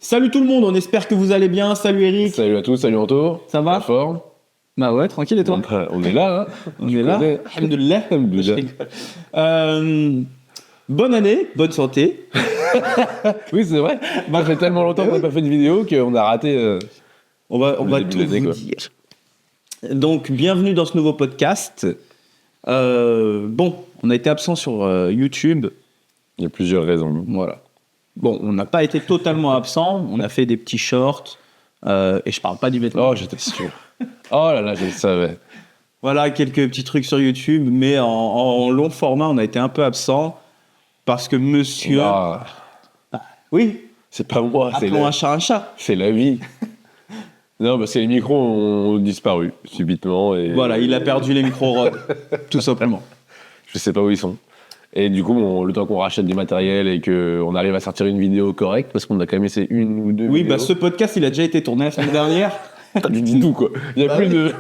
Salut tout le monde, on espère que vous allez bien. Salut Eric. Salut à tous, salut Anto. Ça va? La forme. Bah ouais, tranquille et toi? On est là, hein. On est là. Alhamdoulilah. Alhamdoulilah. Bonne année, bonne santé. Oui, c'est vrai. Ça fait tellement longtemps qu'on n'a pas fait de vidéo qu'on a raté. On va début tout de l'année, vous quoi. dire. Donc, bienvenue dans ce nouveau podcast. Bon, on a été absent sur YouTube. Il y a plusieurs raisons. Voilà. Bon, on n'a pas été totalement absent. On a fait des petits shorts. Et je parle pas du vêtement. Oh, j'étais sûr. Oh là là, je le savais. Voilà, quelques petits trucs sur YouTube. Mais en long format, on a été un peu absent. Parce que monsieur... Ah, Oui, c'est pas moi, appelons un chat un chat. c'est la vie. Non, parce que les micros ont disparu subitement. Et Voilà, il a perdu les micro-rods. Tout simplement. Je sais pas où ils sont. Et du coup, le temps qu'on rachète du matériel et qu'on arrive à sortir une vidéo correcte, parce qu'on a quand même essayé une ou deux Oui, vidéos. bah ce podcast, il a déjà été tourné la semaine dernière. Pas du tout, quoi. Il y a Bah plus oui. de...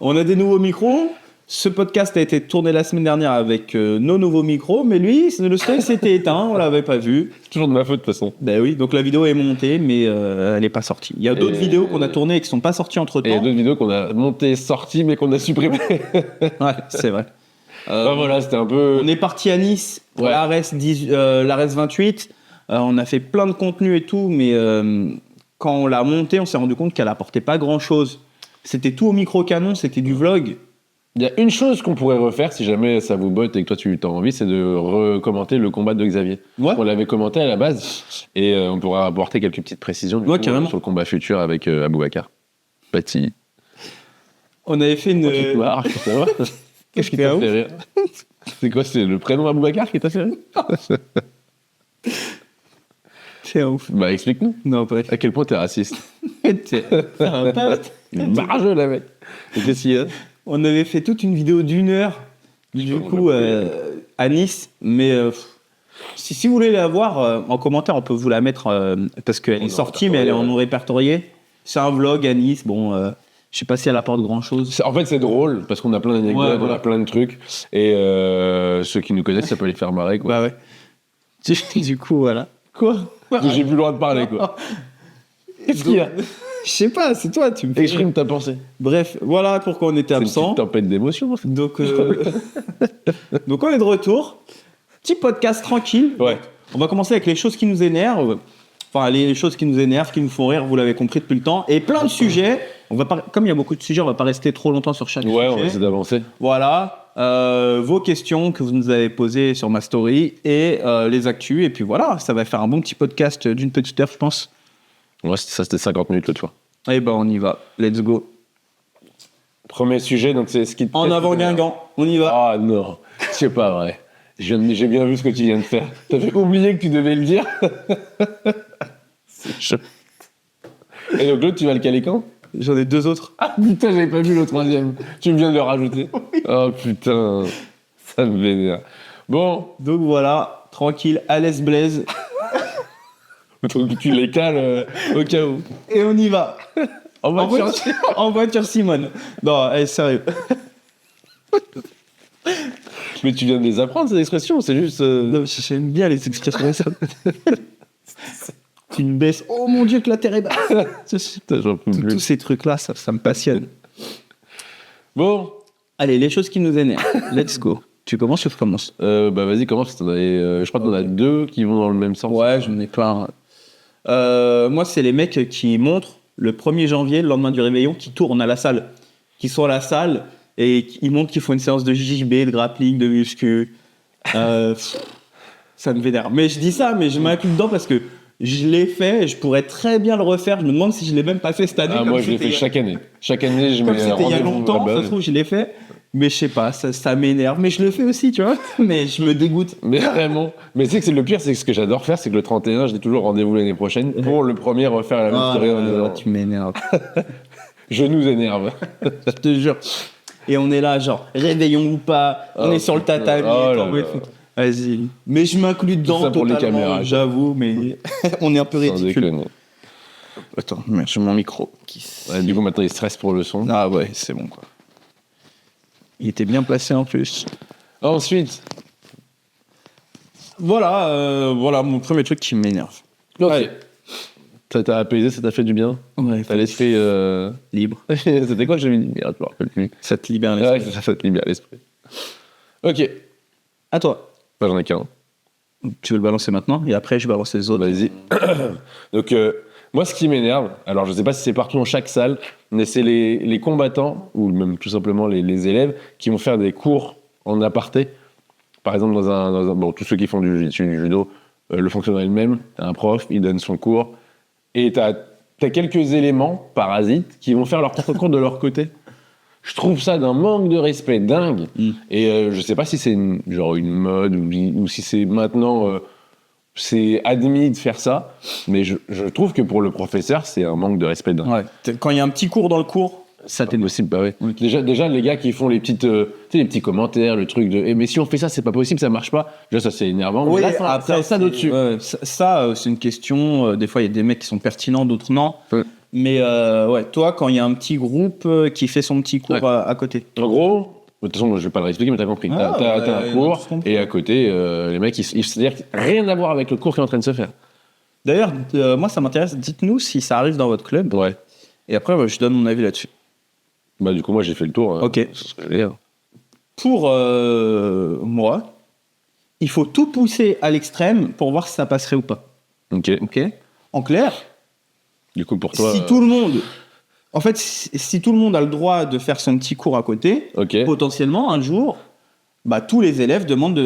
On a des nouveaux micros. Ce podcast a été tourné la semaine dernière avec nos nouveaux micros, mais lui, le sien s'était éteint, on l'avait pas vu. C'est toujours de ma faute, de toute façon. Ben oui, donc la vidéo est montée, mais elle n'est pas sortie. Il y a d'autres Et- vidéos qu'on a tournées et qui sont pas sorties entre Et il y a temps. d'autres vidéos qu'on a montées, sorties, mais qu'on a supprimées. Ouais, c'est vrai. Enfin, voilà, c'était un peu... On est parti à Nice pour Ouais. l'ARES 28. On a fait plein de contenu et tout, mais quand on l'a monté, on s'est rendu compte qu'elle apportait pas grand chose. C'était tout au micro-canon, c'était du vlog. Il y a une chose qu'on pourrait refaire, si jamais ça vous botte et que toi tu as envie, c'est de recommenter le combat de Xavier. Ouais. On l'avait commenté à la base, et on pourra apporter quelques petites précisions du Ouais, coup, carrément. sur le combat futur avec Aboubacar. Petit. On avait fait une. Tu te marres, je veux savoir. Qu'est-ce qui t'a fait rire? C'est quoi, c'est le prénom Aboubacar qui t'a fait rire? C'est un ouf. Bah explique-nous. Non, bref. À quel point t'es raciste? C'est un pote. Margeux, la mec. Et qu'est-ce qu'il y a? On avait fait toute une vidéo d'1 heure, du coup, à Nice. Mais si vous voulez la voir, en commentaire, on peut vous la mettre parce qu'elle est est sortie, mais elle est en non répertorié. C'est un vlog à Nice. Bon, je sais pas si elle apporte grand-chose. En fait, c'est drôle parce qu'on a plein d'anecdotes, Ouais, voilà. on a plein de trucs. Et ceux qui nous connaissent, ça peut les faire marrer, quoi. Bah ouais. Du coup, voilà. Quoi? J'ai plus le droit de parler, quoi. Qu'est-ce qu'il y a? Je sais pas, c'est toi, tu me fais. Exprime ta pensée. Bref, voilà pourquoi on était C'est une absent. petite tempête d'émotions, en fait. Donc, donc on est de retour. Petit podcast tranquille. Ouais. On va commencer avec les choses qui nous énervent. Enfin, les choses qui nous énervent, qui nous font rire, vous l'avez compris depuis le temps. Et plein de sujets. On va pas, comme il y a beaucoup de sujets, on va pas rester trop longtemps sur chaque Ouais, on va sujet. essayer d'avancer. Voilà. Vos questions que vous nous avez posées sur ma story et les actus. Et puis voilà, ça va faire un bon petit podcast d'une petite heure, je pense. Ouais, c'était 50 minutes l'autre fois. Et ben, on y va. Let's go. Premier sujet, donc c'est ce qui te En avant Guingamp. On y va. Ah non, c'est pas vrai. J'ai bien vu ce que tu viens de faire. T'avais oublié que tu devais le dire. C'est chaud. Et donc l'autre, tu vas le caler quand? J'en ai deux autres. Ah putain, j'avais pas vu le troisième. Tu viens de le rajouter. Oh putain, ça me vénère. Bon, Donc voilà, tranquille, à l'aise Blaise. donc tu les cales au cas où. Et on y va. En En voiture. voiture, en voiture, Simone. Non, allez, sérieux. Mais tu viens de les apprendre, ces expressions, c'est juste... Non, j'aime bien les expressions comme ça. Tu me baisses. Oh mon Dieu, que la terre est basse. Putain, j'en peux Tous plus. ces trucs-là, ça me passionne. Bon, Allez, les choses qui nous énervent. Let's go. Tu commences ou je commence? bah vas-y, commence. Je crois que t'en as deux qui vont dans le même sens. Ouais, j'en ai plein. Moi, c'est les mecs qui montrent le 1er janvier, le lendemain du réveillon, qui tournent à la salle. Qui sont à la salle et ils montrent qu'ils font une séance de JJB, de grappling, de muscu. Ça me vénère. Mais je dis ça, mais je m'inclus dedans parce que je l'ai fait et je pourrais très bien le refaire. Je me demande si je l'ai même pas fait cette année. Ah, comme moi, je l'ai c'était fait chaque année. Chaque année, je Comme mets un c'était il y a rendez-vous longtemps, là-bas. ça se trouve, je l'ai fait. Mais je sais pas, ça m'énerve. Mais je le fais aussi, tu vois. Mais je me dégoûte. Mais vraiment. Mais tu sais que c'est le pire, c'est que ce que j'adore faire, c'est que le 31, j'ai toujours rendez-vous l'année prochaine pour le premier refaire la même story en disant, tu m'énerves. je nous énerve. Je te jure. Et on est là, genre, réveillon ou pas, on Oh, est sur le putain. tatami. Oh là attends, là. Vas-y. Mais je m'inclus dedans ça pour les totalement, caméras, quoi. j'avoue, mais on est un peu Sans ridicule. déconner. Attends, merde, j'ai mon micro qui... Ouais, du coup, maintenant, il stresse pour le son. Ah ouais, c'est bon, quoi. Il était bien placé en plus. Ensuite, Voilà, voilà mon premier truc qui m'énerve. ok. Allez. Ça t'a apaisé, ça t'a fait du bien. Ouais, T'as l'esprit. libre. C'était quoi que j'avais dit? Merde, je me rappelle plus. Ça te libère Ouais, l'esprit. ça te libère l'esprit. Ok. À toi. Bah, j'en ai qu'un. Tu veux le balancer maintenant et après je balance les autres. Vas-y. Donc, moi, ce qui m'énerve, alors je sais pas si c'est partout dans chaque salle, mais c'est les combattants, ou même tout simplement les élèves, qui vont faire des cours en aparté. Par exemple, bon, tous ceux qui font du judo, le fonctionnement est le même. T'as un prof, il donne son cours, et t'as quelques éléments parasites qui vont faire leur propre cours de leur côté. Je trouve ça d'un manque de respect dingue. Et je sais pas si c'est une mode ou si c'est maintenant c'est admis de faire ça, mais je trouve que pour le professeur c'est un manque de respect dingue. Ouais. Quand il y a un petit cours dans le cours, ça C'est t'énerve. possible, bah ouais. Oui. Déjà les gars qui font les petites, tu sais, les petits commentaires, le truc de mais si on fait ça c'est pas possible, ça marche pas. Déjà ça c'est énervant. Oui, Mais là, après, ça au-dessus. c'est une question. Des fois, il y a des mecs qui sont pertinents, d'autres non. Ouais. Mais ouais, toi, quand il y a un petit groupe qui fait son petit cours Ouais. à côté. En gros, de toute façon je vais pas le réexpliquer mais t'as compris. Ah, T'as ouais, un on a cours tous compris. et à côté les mecs c'est-à-dire rien à voir avec le cours qui est en train de se faire. D'ailleurs, moi, ça m'intéresse. Dites-nous si ça arrive dans votre club. Ouais. Et après, je donne mon avis là-dessus. Bah du coup moi j'ai fait le tour. Ok. C'est ce que je veux dire. Pour moi, il faut tout pousser à l'extrême pour voir si ça passerait ou pas. Ok. Ok. En clair, Du coup pour toi. si tout le monde, en fait, si tout le monde a le droit de faire son petit cours à côté, Ok. potentiellement un jour, bah, tous les élèves demandent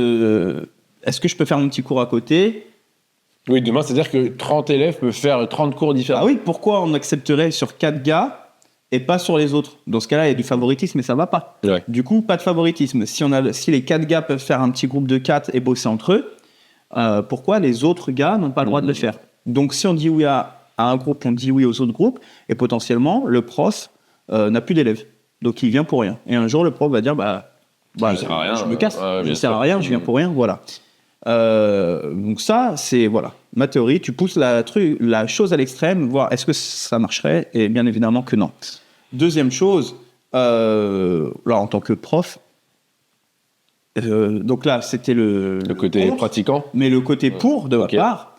est-ce que je peux faire mon petit cours à côté? Oui, demain, c'est-à-dire que 30 élèves peuvent faire 30 cours différents. Ah oui, pourquoi on accepterait sur 4 gars et pas sur les autres? Dans ce cas-là, il y a du favoritisme et ça va pas. Ouais. Du coup, pas de favoritisme. Si les 4 gars peuvent faire un petit groupe de 4 et bosser entre eux, pourquoi les autres gars n'ont pas le droit de le faire? Donc, si on dit oui à un groupe, on dit oui aux autres groupes, et potentiellement, le prof n'a plus d'élèves. Donc, il vient pour rien. Et un jour, le prof va dire, Ça sert à rien, je me casse, ouais, je bien ne sers à sûr. rien, je viens pour rien, voilà. Donc ça, c'est voilà ma théorie. Tu pousses la chose à l'extrême, voir est-ce que ça marcherait, et bien évidemment que non. Deuxième chose, là en tant que prof, donc là c'était le côté contre, pratiquant. mais le côté pour de ma Ok. part,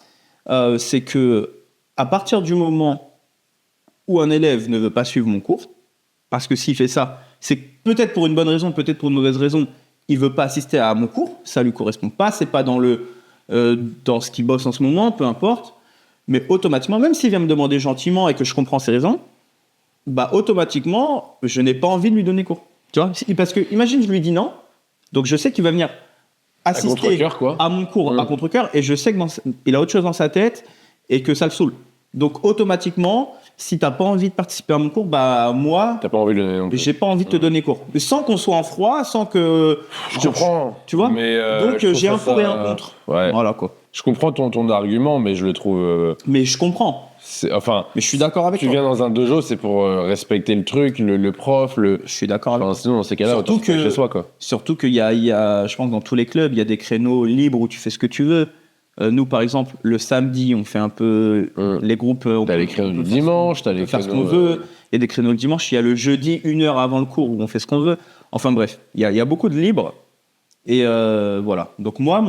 c'est que à partir du moment où un élève ne veut pas suivre mon cours, parce que s'il fait ça, c'est peut-être pour une bonne raison, peut-être pour une mauvaise raison. Il veut pas assister à mon cours, ça lui correspond pas, c'est pas dans ce qu'il bosse en ce moment, peu importe. Mais automatiquement, même s'il vient me demander gentiment et que je comprends ses raisons, bah automatiquement, je n'ai pas envie de lui donner cours. Tu vois, parce que imagine je lui dis non, donc je sais qu'il va venir assister contre-cœur, quoi. à mon cours à contre-cœur et je sais qu'il a autre chose dans sa tête et que ça le saoule. Donc automatiquement, si t'as pas envie de participer à mon cours, bah moi, T'as pas envie de le donner non plus. j'ai pas envie de te donner cours. Mais sans qu'on soit en froid, sans que. Je comprends. Tu vois. Mais, Donc je trouve j'ai un ça- pour et un contre. Ouais. Voilà quoi. Je comprends ton argument, mais je le trouve. Mais je comprends. Enfin, Mais je suis d'accord avec tu toi. viens dans un dojo, c'est pour respecter le truc, le prof, Je suis d'accord avec Enfin, toi. sinon, dans ces cas-là, Surtout autant se faire que- chez soi, quoi. Surtout qu'il y a, je pense, dans tous les clubs, il y a des créneaux libres où tu fais ce que tu veux. Nous, par exemple, le samedi, on fait un peu les groupes. T'as les créneaux du dimanche, t'as On les peut faire ce créneaux. qu'on veut. Il y a des créneaux le dimanche. Il y a le jeudi, 1 heure avant le cours, où on fait ce qu'on veut. Enfin bref, il y a beaucoup de libre. Et voilà. Donc moi,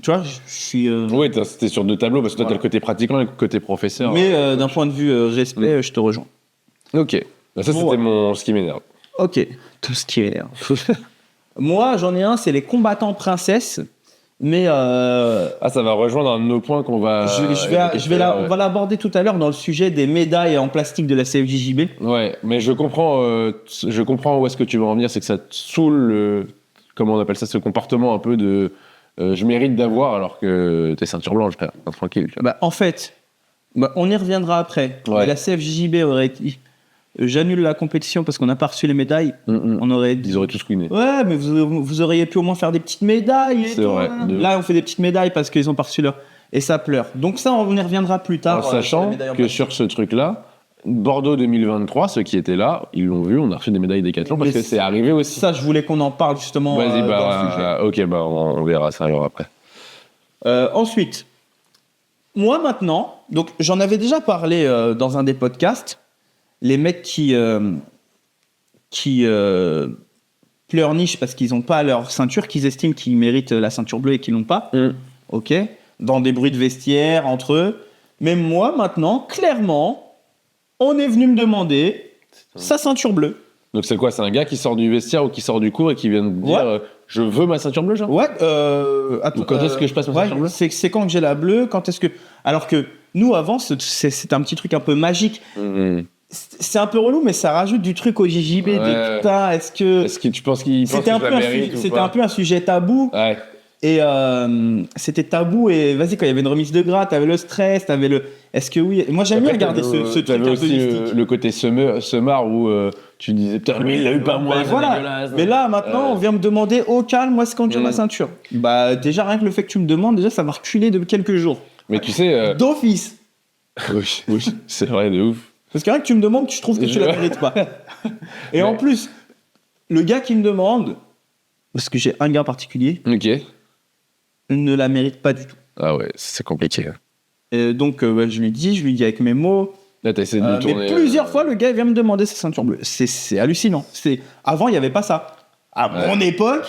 tu vois, je suis. Oui, t'es sur 2 tableaux, parce que toi, Voilà. t'as le côté pratiquant et le côté professeur. Mais d'un point de vue respect, je te rejoins. Ok. Bah, ça, Bon, c'était ce qui m'énerve. Ok, tout ce qui est. Moi, j'en ai un, c'est les combattants princesses. Mais Ah, ça va rejoindre un de nos points qu'on va. on va l'aborder tout à l'heure dans le sujet des médailles en plastique de la CFJJB. Ouais, mais je comprends où est-ce que tu veux en venir, c'est que ça te saoule, comment on appelle ça, ce comportement un peu de je mérite d'avoir alors que t'es ceinture blanche, frère. Enfin, tranquille. Tu vois. Bah, en fait, on y reviendra après. Ouais. Mais la CFJJB aurait dit j'annule la compétition parce qu'on n'a pas reçu les médailles. On aurait dit Ils auraient tous couiné. ouais, mais vous auriez pu au moins faire des petites médailles. Et C'est tout, vrai, hein. de ouf. Là, on fait des petites médailles parce qu'ils ont pas reçu leur. Et ça pleure. Donc, ça, on y reviendra plus tard. En sur les sachant médailles en que plastique. sur ce truc-là, Bordeaux 2023, ceux qui étaient là, ils l'ont vu, on a reçu des médailles Décathlon parce Mais que c'est arrivé aussi. Ça, je voulais qu'on en parle justement Vas-y, dans le sujet. ok, on verra, ça arrivera après. Ensuite, moi maintenant, donc j'en avais déjà parlé dans un des podcasts, les mecs qui pleurnichent parce qu'ils n'ont pas leur ceinture, qu'ils estiment qu'ils méritent la ceinture bleue et qu'ils l'ont pas, ok, dans des bruits de vestiaire entre eux. Mais moi, maintenant, clairement, on est venu me demander sa ceinture bleue. Donc c'est quoi? C'est un gars qui sort du vestiaire ou qui sort du cours et qui vient de dire Ouais. je veux ma ceinture bleue, genre? Ouais, Ou quand est-ce que je passe ma ceinture bleue? c'est quand que j'ai la bleue, quand est-ce que... Alors que nous, avant, c'est un petit truc un peu magique. C'est un peu relou, mais ça rajoute du truc au JJB. Ouais. De, putain, est-ce que tu penses qu'il pense que c'était un je la peu mérite ou c'était pas? un peu un sujet tabou. Ouais. Et c'était tabou. Et vas-y, quand il y avait une remise de gras, t'avais le stress, t'avais le. Est-ce que oui? Moi, j'aime bien Après, regarder ce truc un t'avais peu aussi mystique. le côté semard où tu disais putain lui il l'a eu pas moi, Ben c'est voilà. dégueulasse. Mais là, maintenant, on vient me demander au calme, moi, c'est quand j'ai ma ceinture. Bah, déjà, rien que le fait que tu me demandes, déjà, ça va reculer de quelques jours. Mais tu sais, D'office. oui, c'est vrai de ouf. Parce que rien que tu me demandes, je trouve que tu la mérites pas. Et en plus, le gars qui me demande, parce que j'ai un gars particulier, Ok. ne la mérite pas du tout. Ah ouais, c'est compliqué. Et donc, je lui dis avec mes mots. Là t'as essayé de le tourner. Mais plusieurs fois, le gars vient me demander sa ceinture bleue. C'est hallucinant. Avant, il n'y avait pas ça. À mon époque,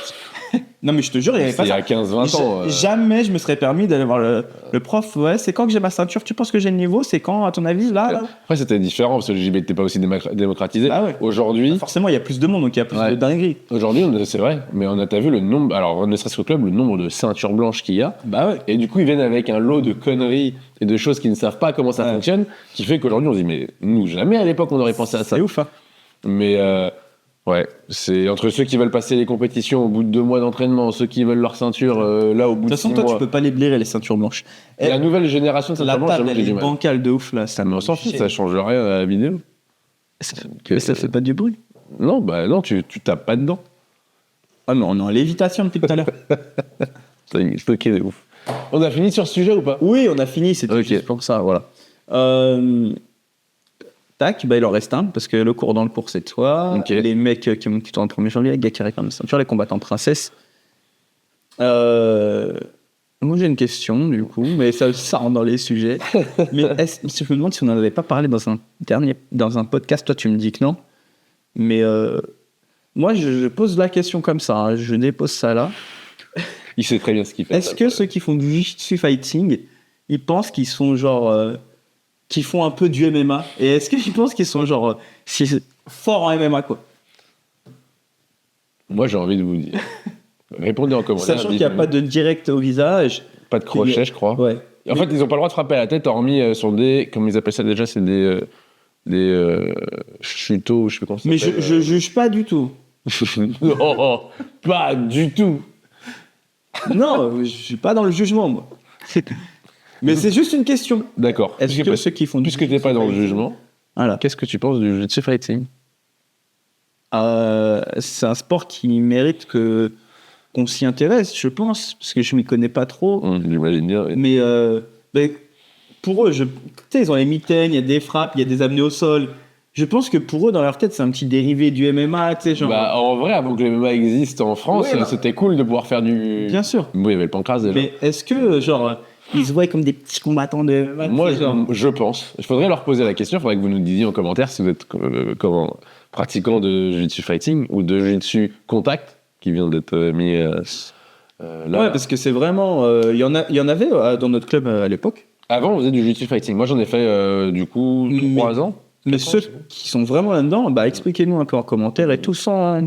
non mais je te jure, il n'y avait C'est pas il y ça. a 15-20 ans. Jamais je me serais permis d'aller voir le prof. Ouais, c'est quand que j'ai ma ceinture? Tu penses que j'ai le niveau? C'est quand, à ton avis, là? Après c'était différent parce que le JB n'était pas aussi démocratisé. Ah ouais. Aujourd'hui, Forcément, il y a plus de monde, donc il y a plus de dingueries. c'est vrai, mais t'as vu le nombre, alors ne serait-ce qu'au club, le nombre de ceintures blanches qu'il y a. Bah ouais. Et du coup, ils viennent avec un lot de conneries et de choses qu'ils ne savent pas comment ça fonctionne, qui fait qu'aujourd'hui, on se dit, mais nous, jamais à l'époque, on aurait pensé à ça. C'est ouf, hein. Mais ouais, c'est entre ceux qui veulent passer les compétitions au bout de 2 mois d'entraînement, ceux qui veulent leur ceinture là au bout De de toute façon, 6 toi, mois. tu peux pas les blairer, les ceintures blanches. Et la nouvelle génération de La ceintures blanches, table, j'avoue que elle j'ai est du mal. bancale de ouf, là. Ça Mais on s'en fout, ça change rien à la vidéo. Mais ça fait pas du bruit. Non, bah non, tu tapes pas dedans. Ah non, on est en lévitation depuis tout à l'heure. C'est stocké de ouf. On a fini sur ce sujet ou pas? Oui, on a fini, c'était Ok. juste pour ça, voilà. Tac, bah il en reste un, parce que le cours dans le cours, c'est toi. Ok. Les mecs qui tournent le 1er janvier, les gars qui réclament la ceinture, les combattants princesses. Moi, j'ai une question, du coup, mais ça rentre dans les sujets. Mais je me demande si on n'en avait pas parlé dans un podcast. Toi, tu me dis que non. Mais moi, je pose la question comme ça. Hein, je dépose ça là. Il sait très bien ce qu'il fait. Est-ce que ceux qui font du jiu-jitsu fighting, ils pensent qu'ils sont genre... qui font un peu du MMA? Et est-ce qu'ils pensent qu'ils sont genre forts en MMA, quoi? Moi, j'ai envie de vous dire. Répondez en commentaire. Sachant qu'il n'y a pas de direct au visage. Pas de crochet, je crois. Ouais. En fait, ils n'ont pas le droit de frapper à la tête, hormis sur des... Comment ils appellent ça déjà? C'est des chutos, je sais pas comment ça Mais s'appelle. je juge pas du tout. Non, pas du tout. Non, je suis pas dans le jugement, moi. Mais c'est juste une question. D'accord. Est-ce que ceux qui font du Puisque t'es pas dans le jugement, voilà. qu'est-ce que tu penses du jiu-jitsu fighting? C'est un sport qui mérite qu'on s'y intéresse, je pense, parce que je m'y connais pas trop. J'imagine bien. Oui. Mais pour eux, tu sais, ils ont les mitaines, il y a des frappes, il y a des amenés au sol. Je pense que pour eux, dans leur tête, c'est un petit dérivé du MMA, tu sais, genre. Bah, en vrai, avant que le MMA existe en France, Oui, bah. c'était cool de pouvoir faire du... Bien sûr. Oui, il y avait le pancras déjà. Mais est-ce que, genre, ils se voient comme des petits combattants de MMA? Moi, tu sais, genre. je pense. Il faudrait leur poser la question. Il faudrait que vous nous disiez en commentaire si vous êtes pratiquant de jiu-jitsu fighting ou de jiu-jitsu contact qui vient d'être mis là. Ouais, parce que c'est vraiment. Il y en avait dans notre club à l'époque. Avant, on faisait du jiu-jitsu fighting. Moi, j'en ai fait du coup 3 ans. Mais ceux qui sont vraiment là-dedans, bah, expliquez-nous un peu en commentaire et tout sans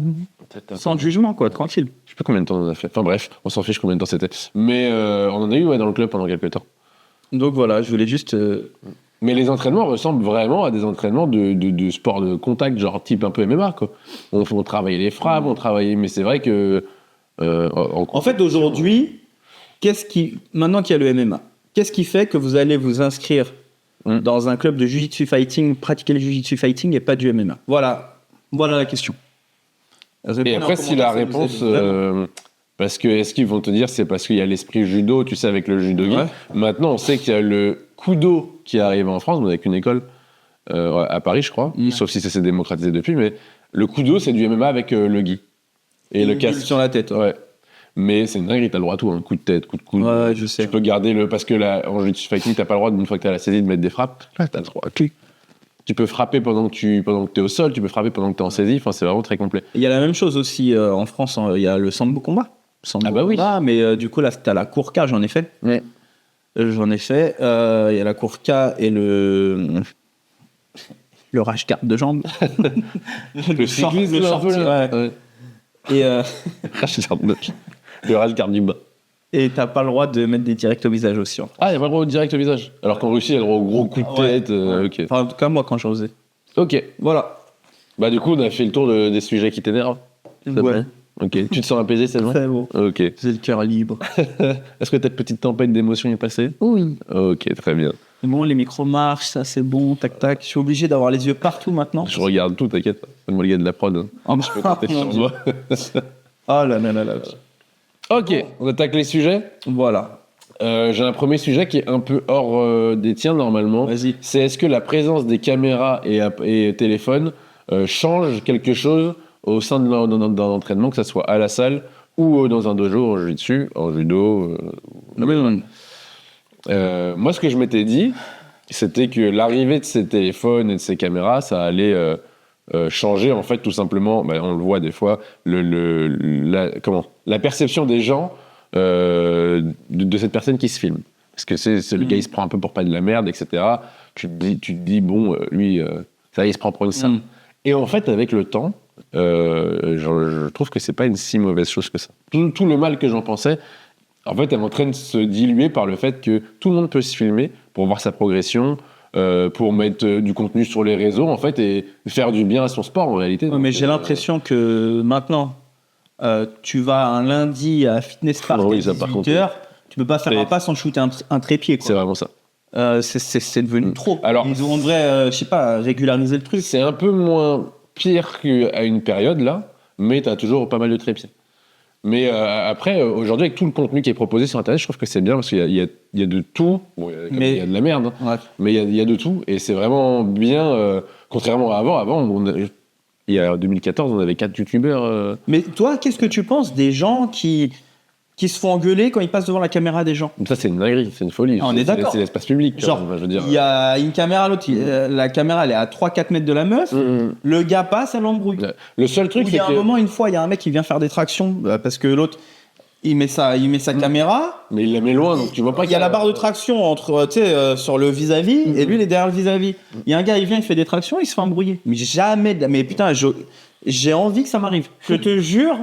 jugement, quoi, tranquille. Je sais pas combien de temps on en a fait. Enfin bref, on s'en fiche combien de temps c'était. Mais on en a eu dans le club pendant quelques temps. Donc voilà, je voulais juste. Mais les entraînements ressemblent vraiment à des entraînements de sport de contact, genre type un peu MMA, quoi. On travaillait les frappes, on travaillait... Mais c'est vrai que... En fait, aujourd'hui, maintenant qu'il y a le MMA, qu'est-ce qui fait que vous allez vous inscrire dans un club de jiu-jitsu fighting, pratiquer le jiu-jitsu fighting et pas du MMA? Voilà la question. Et après, si la réponse... parce que est-ce qu'ils vont te dire c'est parce qu'il y a l'esprit judo, tu sais, avec le judogi. Ouais. Maintenant, on sait qu'il y a le kudo qui arrive en France, avec une école à Paris, je crois, sauf si ça s'est démocratisé depuis, mais le kudo, c'est du MMA avec le gi. Et le casque. sur la tête. Ouais. Mais c'est une dinguerie, t'as le droit à tout, hein. Coup de tête, coup de coude. Ouais, je sais. Tu peux garder parce que là, en jiu-jitsu fighting, t'as pas le droit, une fois que t'as la saisie, de mettre des frappes. Là, t'as le droit à clic. Tu peux frapper pendant que t'es au sol, tu peux frapper pendant que t'es en saisie, enfin, c'est vraiment très complet. Il y a la même chose aussi en France, il y a le sambo combat. Ah bah oui. Mais du coup, là, t'as la cour cage, en effet. Ouais. J'en ai fait. Il y a la course K et le rash card de jambes. Le cyclisme, le un peu, shorty, là. ouais. Ouais. Et, Le radical du bas. et t'as pas le droit de mettre des directs au visage aussi. Ah, il n'y a pas le droit au direct au visage. Alors qu'en Russie, il y a le droit au gros coup de Ouais. tête. Ok. Enfin, en tout cas, moi, quand j'en faisais. Ok. Voilà. Bah, du coup, on a fait le tour des sujets qui t'énervent. Ça te Ouais. plaît Ok. Tu te sens apaisé, c'est vrai C'est bon. Ok. J'ai le cœur libre. Est-ce que ta petite tempête d'émotion est passée Oui. Ok, très bien. C'est bon, les micros marchent, ça c'est bon, tac tac. Je suis obligé d'avoir les yeux partout maintenant. Je regarde tout, t'inquiète. C'est moi le gars de la prod. Hein. Oh, Je peux compter sur moi. Oh là là là là. Ok, on attaque les sujets. Voilà. J'ai un premier sujet qui est un peu hors des tiens normalement. Vas-y. C'est est-ce que la présence des caméras et téléphones change quelque chose au sein d'un entraînement, que ce soit à la salle ou dans un dojo en jiu-jitsu, en judo. Moi, ce que je m'étais dit, c'était que l'arrivée de ces téléphones et de ces caméras, ça allait changer, en fait, tout simplement, on le voit des fois, la perception des gens de cette personne qui se filme. Parce que le gars, il se prend un peu pour pas de la merde, etc. Tu te dis bon, lui, ça y est, il se prend pour une sainte. Et en fait, avec le temps, je trouve que c'est pas une si mauvaise chose que ça. Tout le mal que j'en pensais, en fait, elle est en train de se diluer par le fait que tout le monde peut se filmer pour voir sa progression, pour mettre du contenu sur les réseaux, en fait, et faire du bien à son sport, en réalité. Ouais, mais j'ai l'impression que maintenant, tu vas un lundi à Fitness Park Oui, à ça, par 18h, tu peux pas faire un pas sans shooter un trépied. C'est Quoi. vraiment ça. C'est devenu trop. Alors, on devrait, je sais pas, régulariser le truc. C'est un peu moins pire qu'à une période, là, mais tu as toujours pas mal de trépieds. Mais après, aujourd'hui, avec tout le contenu qui est proposé sur Internet, je trouve que c'est bien parce qu'il y a de tout. Bon, il y a de la merde, hein, Ouais. mais il y a de tout. Et c'est vraiment bien, contrairement à avant. Avant, il y a 2014, on avait 4 youtubeurs. Mais toi, qu'est-ce que tu penses des gens qui se font engueuler quand ils passent devant la caméra des gens? Ça, c'est une dinguerie, c'est une folie. Ah, on est d'accord. C'est l'espace public. Genre, je veux dire. il y a une caméra, l'autre, la caméra, elle est à 3-4 mètres de la meuf. Le gars passe, elle l'embrouille. Le seul truc, Il y c'est a un que. moment, une fois, il y a un mec qui vient faire des tractions parce que l'autre, il met sa caméra. Mais il la met loin, donc tu vois pas Il y a la barre de traction entre, sur le vis-à-vis et lui, il est derrière le vis-à-vis. Il y a un gars, il vient, il fait des tractions, il se fait embrouiller. Mais jamais, mais putain, j'ai envie que ça m'arrive. Je te jure.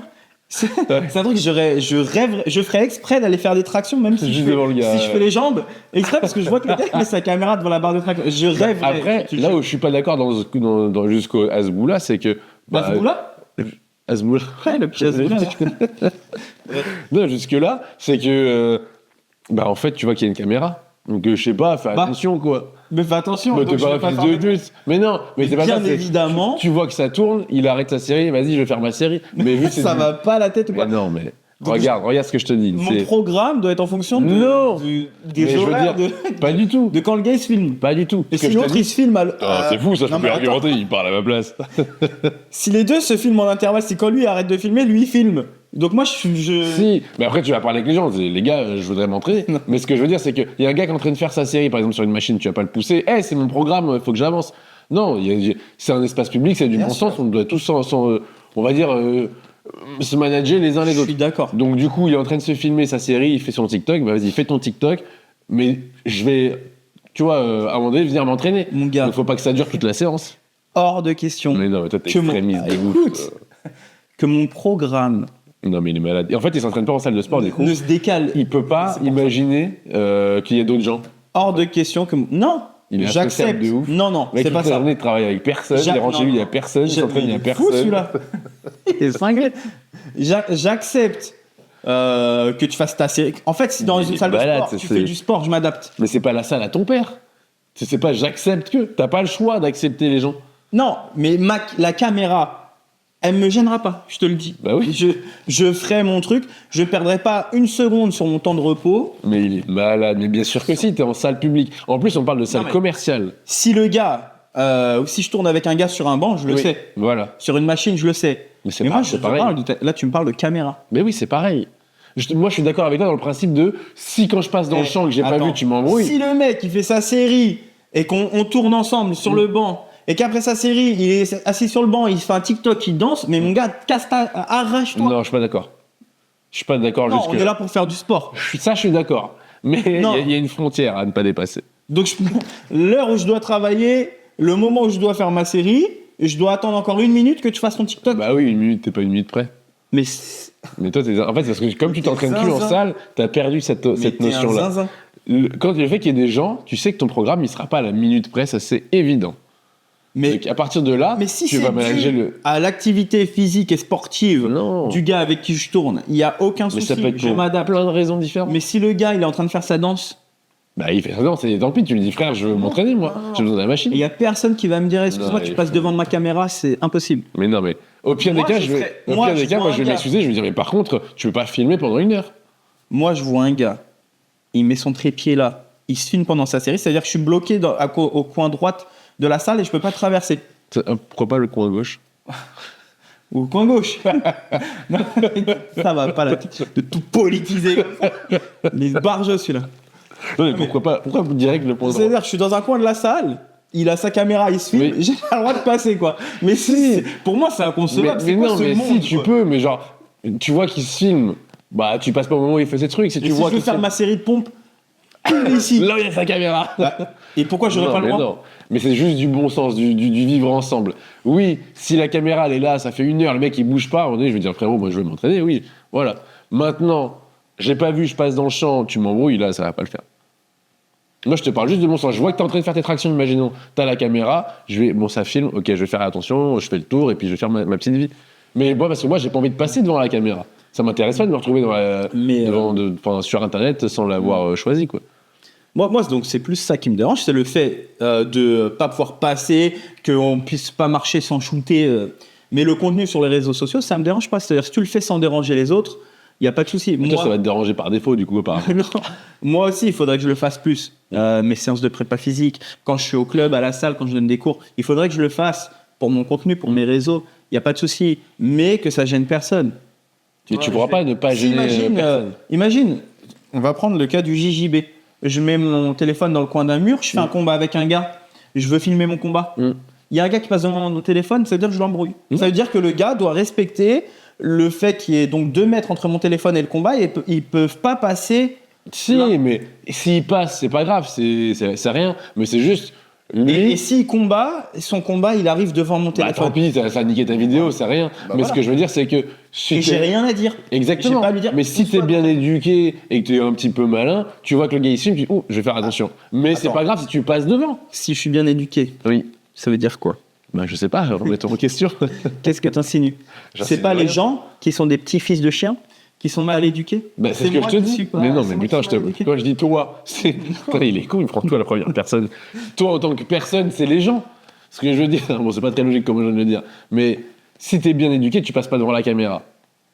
C'est un truc, je ferais exprès d'aller faire des tractions, même si, je fais les jambes, exprès parce que je vois que le gars met sa caméra devant la barre de traction. Je rêve. Après, là où je suis pas d'accord jusqu'au Azboula, c'est que. Azboula Azboula. Ouais, le petit Azboula, tu connais. Non, jusque-là, c'est que. En fait, tu vois qu'il y a une caméra. Donc, je sais pas, fais attention, quoi. Mais fais attention. Mais t'es pas un fils de pute. Mais non, mais c'est pas ça. Bien évidemment. Tu vois que ça tourne, il arrête sa série, vas-y, je vais faire ma série. Mais vu que ça va pas à la tête ou Mais quoi. non, mais. Regarde ce que je te dis. Mon programme doit être en fonction des mais horaires pas du tout. de quand le gars il se filme. Pas du tout. Et si l'autre il se filme c'est fou, ça, je non, peux mais argumenter, il parle à ma place. si les deux se filment en intervalle, c'est quand lui arrête de filmer, lui il filme. Donc moi Si, mais après tu vas parler avec les gens, les gars, je voudrais m'entraîner. Mais ce que je veux dire, c'est qu'il y a un gars qui est en train de faire sa série, par exemple sur une machine, tu vas pas le pousser. C'est mon programme, faut que j'avance. Non, c'est un espace public, c'est du bon sens, on doit tous, on va dire, se manager les uns les autres. Je suis d'accord. Donc du coup, il est en train de se filmer sa série, il fait son TikTok, vas-y, fais ton TikTok, mais je vais, tu vois, à un moment donné, venir m'entraîner. Mon gars. Donc faut pas que ça dure toute la séance. Hors de question. Mais non, mais toi t'es Que extrémiste de ouf. Écoute, que mon programme Non, mais il est malade. Et en fait, il s'entraîne pas en salle de sport, du coup. ne se décale. Il peut pas imaginer qu'il y ait d'autres gens. Hors de question que non. Il est J'accepte. associable de ouf. Non, Mec, c'est pas toute la ça. journée, il travaille avec personne, il rentre chez lui, il y a personne, il s'entraîne, il y a personne. Fou celui-là. Il est cinglé. J'accepte que tu fasses ta série. En fait, si dans une salle de sport, tu fais du sport, je m'adapte. Mais c'est pas la salle à ton père. C'est pas j'accepte que. T'as pas le choix d'accepter les gens. Non, mais la caméra, elle me gênera pas, je te le dis. Bah oui. Je ferai mon truc, je perdrai pas une seconde sur mon temps de repos. Mais il est malade. Mais bien sûr que si, t'es en salle publique. En plus, on parle de salle commerciale. Si le gars, si je tourne avec un gars sur un banc, je le sais. Voilà. Sur une machine, je le sais. Mais moi, c'est pareil. Là, tu me parles de caméra. Mais oui, c'est pareil. Moi, je suis d'accord avec toi dans le principe de si quand je passe dans le champ que j'ai pas vu, tu m'embrouilles. Si le mec, il fait sa série et qu'on tourne ensemble sur le banc, et qu'après sa série, il est assis sur le banc, il fait un TikTok, il danse, mais mon gars, arrache-toi. Non, je suis pas d'accord. Je suis pas d'accord Non, jusque on est là pour faire du sport. Ça, je suis d'accord. Mais il Non. y a une frontière à ne pas dépasser. Donc, l'heure où je dois travailler, le moment où je dois faire ma série, je dois attendre encore 1 minute que tu fasses ton TikTok. Bah oui, 1 minute, t'es pas 1 minute près. Mais, Mais toi, en fait, c'est parce que comme tu t'entraînes plus en zinzin. salle, t'as perdu cette t'es un notion-là. zinzin. Quand le fait qu'il y ait des gens, tu sais que ton programme, il sera pas à la minute près, ça c'est évident. Mais, Donc, à partir de là, mais si tu c'est vas manager dû le. à l'activité physique et sportive Non. du gars avec qui je tourne, il n'y a aucun Mais souci, ça peut être je pour m'adapte. plein de raisons différentes. Mais si le gars, il est en train de faire sa danse, Bah, il fait ça, non, c'est tant pis, tu lui dis, frère, je veux m'entraîner, moi. J'ai besoin de la machine. il n'y a personne qui va me dire, excuse-moi, Non, tu il passes faut- devant ma caméra, c'est impossible. Mais non, mais au pire des Moi, cas, je je vais, ferais- au moi, pire des je cas, vois moi, un je vais gars. m'excuser, je vais dire, mais par contre, tu veux pas filmer pendant 1 heure. Moi, je vois un gars, il met son trépied là, il se filme pendant sa série, c'est-à-dire que je suis bloqué au coin droite de la salle et je peux pas traverser. Pourquoi pas le coin gauche? Ou au coin gauche. Non, ça va pas là, de tout politiser comme ça. Les barjots celui-là. Non, mais pourquoi pas? Pourquoi vous direz que le point droit? C'est-à-dire que je suis dans un coin de la salle, il a sa caméra, il se filme, Oui. j'ai pas le droit de passer quoi. Mais si, pour moi c'est inconcevable. Mais C'est quoi non, ce mais monde, si, tu quoi. peux, mais genre, tu vois qu'il se filme, bah, tu passes pas au moment où il fait ses trucs. Si Et tu si vois je veux qu'il faire se- ma série de pompes, ici. Là, il y a sa caméra. Et pourquoi j'aurais Non, pas le mais droit non. Mais c'est juste du bon sens, du vivre ensemble. Oui, si la caméra elle est là, ça fait 1 heure, le mec il bouge pas, à un moment donné, je vais dire frérot, moi je veux m'entraîner, oui. Voilà. Maintenant, j'ai pas vu, je passe dans le champ, tu m'embrouilles, là ça va pas le faire. Moi je te parle juste de bon sens. Je vois que t'es en train de faire tes tractions, imaginons, t'as la caméra, bon ça filme, ok, je vais faire attention, je fais le tour et puis je vais faire ma petite vie. Mais moi, parce que moi j'ai pas envie de passer devant la caméra. Ça m'intéresse pas de me retrouver Mais, sur internet sans l'avoir choisi quoi. Moi, donc c'est plus ça qui me dérange, c'est le fait de pas pouvoir passer, qu'on puisse pas marcher sans shooter. Mais le contenu sur les réseaux sociaux, ça me dérange pas. C'est-à-dire si tu le fais sans déranger les autres, il y a pas de souci. Toi, ça va te déranger par défaut du coup, apparemment. Non. Moi aussi, il faudrait que je le fasse plus. Mes séances de prépa physique, quand je suis au club, à la salle, quand je donne des cours, il faudrait que je le fasse pour mon contenu, pour mes réseaux. Il n'y a pas de souci. Mais que ça gêne personne. Mais tu pourras pas ne pas gêner personne. Imagine, on va prendre le cas du JJB. Je mets mon téléphone dans le coin d'un mur, je fais un combat avec un gars, je veux filmer mon combat. Il y a un gars qui passe devant mon téléphone, ça veut dire que je l'embrouille. Ça veut dire que le gars doit respecter le fait qu'il y ait donc 2 mètres entre mon téléphone et le combat et ils peuvent pas passer. Si, Non. mais s'il passe, c'est pas grave, c'est rien. Mais c'est juste, lui, Et s'il combat, son combat, il arrive devant mon bah, téléphone. tant pis, ça a niqué ta vidéo, c'est rien. mais voilà. ce que je veux dire, c'est que... Et j'ai rien à dire. Exactement. J'ai pas à lui dire, mais si t'es bien éduqué et que t'es un petit peu malin, tu vois que le gars il filme, tu dis, oh, je vais faire attention. Mais c'est Attends. pas grave si tu passes devant. Si je suis bien éduqué, Oui. ça veut dire quoi? Bah, je sais pas, remettons en question. Qu'est-ce que t'insinues? J'insinue C'est pas les rien. gens qui sont des petits fils de chiens qui sont mal éduqués? Bah, c'est ce que moi je te qui dis. suis pas- Mais non, c'est mais moi putain, qui suis mal éduqué. quand je dis toi, c'est. Putain, il est con, il prend toi à la première personne. Toi, en tant que personne, c'est les gens. Ce que je veux dire, bon, c'est pas très logique comme je viens de le dire, mais si t'es bien éduqué, tu passes pas devant la caméra.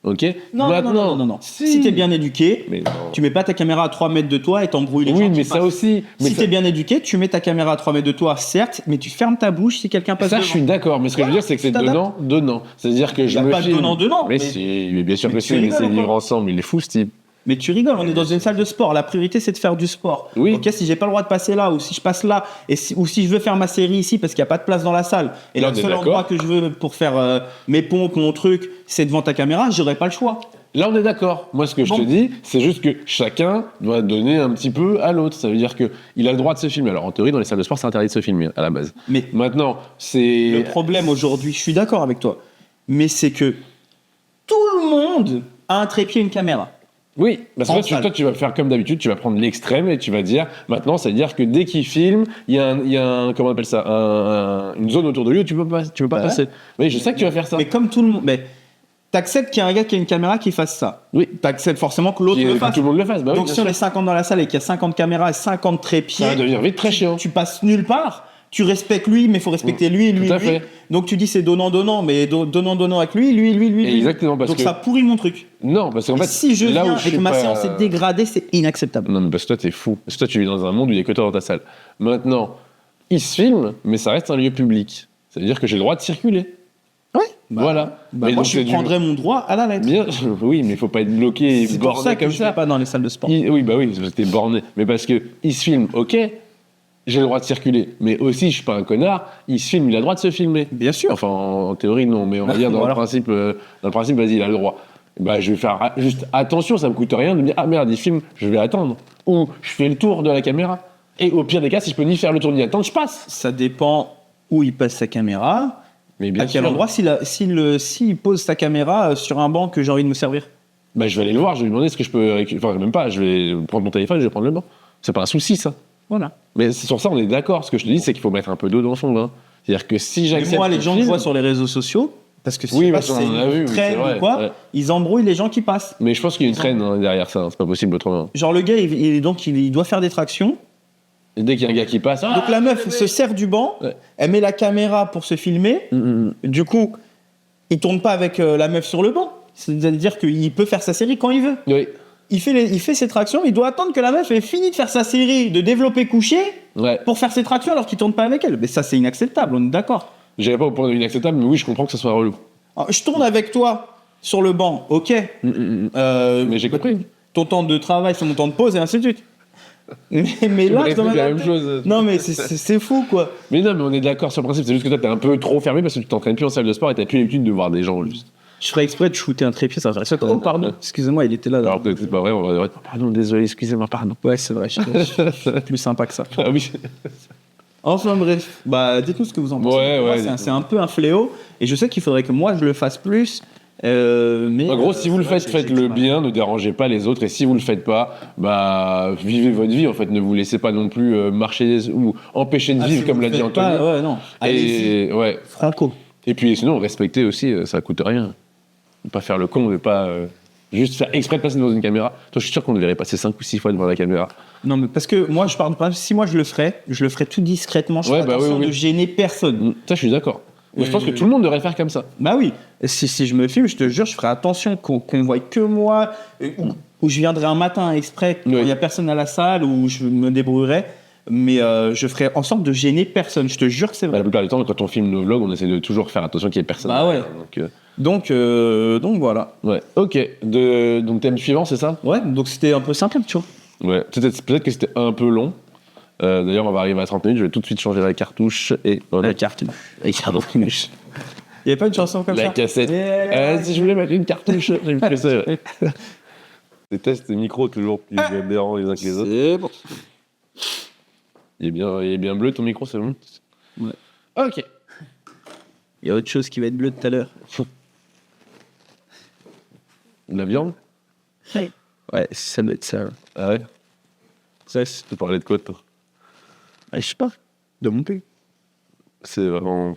Ok? Non, Maintenant, non. Si t'es bien éduqué, Mais non. tu mets pas ta caméra à 3 mètres de toi et t'embrouilles les gens. Oui, qui mais ça passent. aussi. Mais Si ça, t'es bien éduqué, tu mets ta caméra à 3 mètres de toi, certes, mais tu fermes ta bouche si quelqu'un passe ça, devant. je suis d'accord, mais ce que je veux dire, c'est que c'est tu t'adaptes. donnant. C'est-à-dire que je y a me pas de filme. donnant-donnant, Mais mais- si, mais bien sûr mais que tu si, mais rigoles c'est ou quoi vivre ensemble, il est fou, ce type. Mais tu rigoles, on est dans une salle de sport. La priorité, c'est de faire du sport. Oui. Ok, si j'ai pas le droit de passer là, ou si je passe là, ou si je veux faire ma série ici parce qu'il n'y a pas de place dans la salle, et Là, le on est seul d'accord. endroit que je veux pour faire mes pompes, mon truc, c'est devant ta caméra, j'aurais pas le choix. Là, on est d'accord. Moi, ce que je Bon. te dis, c'est juste que chacun doit donner un petit peu à l'autre. Ça veut dire qu'il a le droit de se filmer. Alors, en théorie, dans les salles de sport, c'est interdit de se filmer à la base. Mais Maintenant, c'est. le problème aujourd'hui, je suis d'accord avec toi, mais c'est que tout le monde a un trépied et une caméra. Oui, parce que En toi, salle. tu vas faire comme d'habitude, tu vas prendre l'extrême et tu vas dire, maintenant, ça veut dire que dès qu'il filme, il y a un comment on appelle ça, une zone autour de lui où tu peux pas Bah passer. Oui, je sais que tu vas faire ça. Mais comme tout le monde, mais t'acceptes qu'il y a un gars qui a une caméra qui fasse ça. Oui. T'acceptes forcément que l'autre Que le fasse. tout le monde le fasse. Bah oui, Donc bien si on sûr. est 50 dans la salle et qu'il y a 50 caméras et 50 trépieds, Ça va devenir vite très chiant. tu passes nulle part. Tu respectes lui, mais il faut respecter lui, Tout à lui. fait. Donc tu dis c'est donnant, mais donnant avec lui, lui. Exactement, parce Donc que- ça pourrit mon truc. Non, parce qu'en Et fait, si je là viens où je et suis que ma pas- séance est dégradée, c'est inacceptable. Non, mais parce que toi, t'es fou. Parce que toi, tu vis dans un monde où il n'y a que toi dans ta salle. Maintenant, il se filme, mais ça reste un lieu public. Ça veut dire que j'ai le droit de circuler. Ouais. Voilà. Bah, Mais moi donc, je c'est du- prendrais mon droit à la lettre. Bien, oui, mais il faut pas être bloqué et C'est pour borné ça que comme je vais ça. pas dans les salles de sport. Oui, bah oui, parce que t'es borné. Mais parce que il se filme, ok, j'ai le droit de circuler. Mais aussi, je suis pas un connard, il se filme, il a le droit de se filmer. Bien sûr. Enfin, en théorie, non, mais on va dire dans Voilà. le principe, vas-y, il a le droit. bah, je vais faire juste attention, ça me coûte rien de me dire ah merde, il filme, je vais attendre. Ou je fais le tour de la caméra. Et au pire des cas, si je peux ni faire le tour ni attendre, je passe. Ça dépend où il passe sa caméra, Mais bien à quel sûr. endroit, s'il pose sa caméra sur un banc que j'ai envie de me servir. Bah, je vais aller le voir, je vais lui demander est-ce que je peux enfin même pas, je vais prendre mon téléphone, je vais prendre le banc. C'est pas un souci ça. Voilà. Mais sur ça, on est d'accord. Ce que je te dis, c'est qu'il faut mettre un peu d'eau dans le fond. Hein. C'est-à-dire que si Mais j'accepte. moi, les qu'il gens que je filme- vois sur les réseaux sociaux, parce que Oui, c'est parce qu'on en a vu, une oui, traîne c'est vrai, ou quoi, ouais. ils embrouillent les gens qui passent. Mais je pense qu'il y a une traîne hein, derrière ça. Hein. C'est pas possible autrement. Genre le gars, il doit faire des tractions. Et dès qu'il y a un gars qui passe. Donc la meuf se sert du banc, Ouais. elle met la caméra pour se filmer. Du coup, il tourne pas avec la meuf sur le banc. C'est-à-dire qu'il peut faire sa série quand il veut. Oui. Il fait ses tractions, il doit attendre que la meuf ait fini de faire sa série, de développer couché, Ouais. pour faire ses tractions alors qu'il tourne pas avec elle. Mais ça, c'est inacceptable, on est d'accord. J'irai pas au point de inacceptable, mais oui, je comprends que ça soit relou. Alors, je tourne avec toi sur le banc, ok. Mais j'ai compris. Ton temps de travail, c'est mon temps de pause et ainsi de suite. Mais là, Bref, dans ma c'est la même tête- chose. Non, mais c'est fou, quoi. Mais non, mais on est d'accord sur le principe. C'est juste que toi, t'es un peu trop fermé parce que tu t'entraînes plus en salle de sport et t'as plus l'habitude de voir des gens juste. Je ferais exprès de shooter un trépied, ça ferait ça. Oh, pardon, excusez-moi, il était là. Alors que c'est pas vrai, on va dire pardon, désolé, excusez-moi, pardon. Ouais, c'est vrai, je suis plus sympa que ça. Ah oui. Enfin bref, bah dites-nous ce que vous en pensez. Ouais, Pour moi, ouais, c'est un peu un fléau, et je sais qu'il faudrait que moi je le fasse plus. Mais En gros, si vous le faites, j'ai faites-le du mal. bien, ne dérangez pas les autres. Et si vous le faites pas, bah vivez votre vie. En fait, ne vous laissez pas non plus marcher ou empêcher de Ah, vivre, si comme vous l'a le dit faites Anthony. pas, ouais, non. Allez-y, Et ouais. franco. Et puis sinon, respectez aussi. Ça coûte rien. Ne pas faire le con, ne pas juste faire exprès de passer devant une caméra. Toi, je suis sûr qu'on devrait passer 5 ou 6 fois devant la caméra. Non, mais parce que moi je parle pas. Si moi je le ferais tout discrètement. Je Ouais, ferais bah oui, attention oui. de gêner personne. Ça, je suis d'accord. Mais je pense que tout le monde devrait faire comme ça. Bah oui. Si je me filme, je te jure, je ferai attention qu'on voie que moi, ou je viendrai un matin exprès quand il Oui. y a personne à la salle, où je me débrouillerai. Mais je ferai en sorte de gêner personne. Je te jure que c'est Bah, vrai. la plupart du temps, quand on filme nos vlogs, on essaie de toujours faire attention qu'il y ait personne. Bah ouais. Donc voilà. Ouais. Ok. Donc thème suivant, c'est ça? Ouais, donc c'était un peu simple, tu vois. Ouais. Peut-être que c'était un peu long. D'ailleurs, on va arriver à 30 minutes. Je vais tout de suite changer la cartouche et voilà. La carte. Il n'y avait pas une chanson comme La ça cassette. Yeah. Si je voulais mettre une cartouche, j'ai fait ça. Ouais. Les tests micro toujours plus aberrants les uns que les autres. C'est bon. Il est bien bleu ton micro, c'est bon? Ouais. Ok. Il y a autre chose qui va être bleu tout à l'heure. De la viande? Ouais, ça doit être ça. Ah ouais? Ça, Tu parlais de quoi, toi? je sais pas. De mon pays. C'est vraiment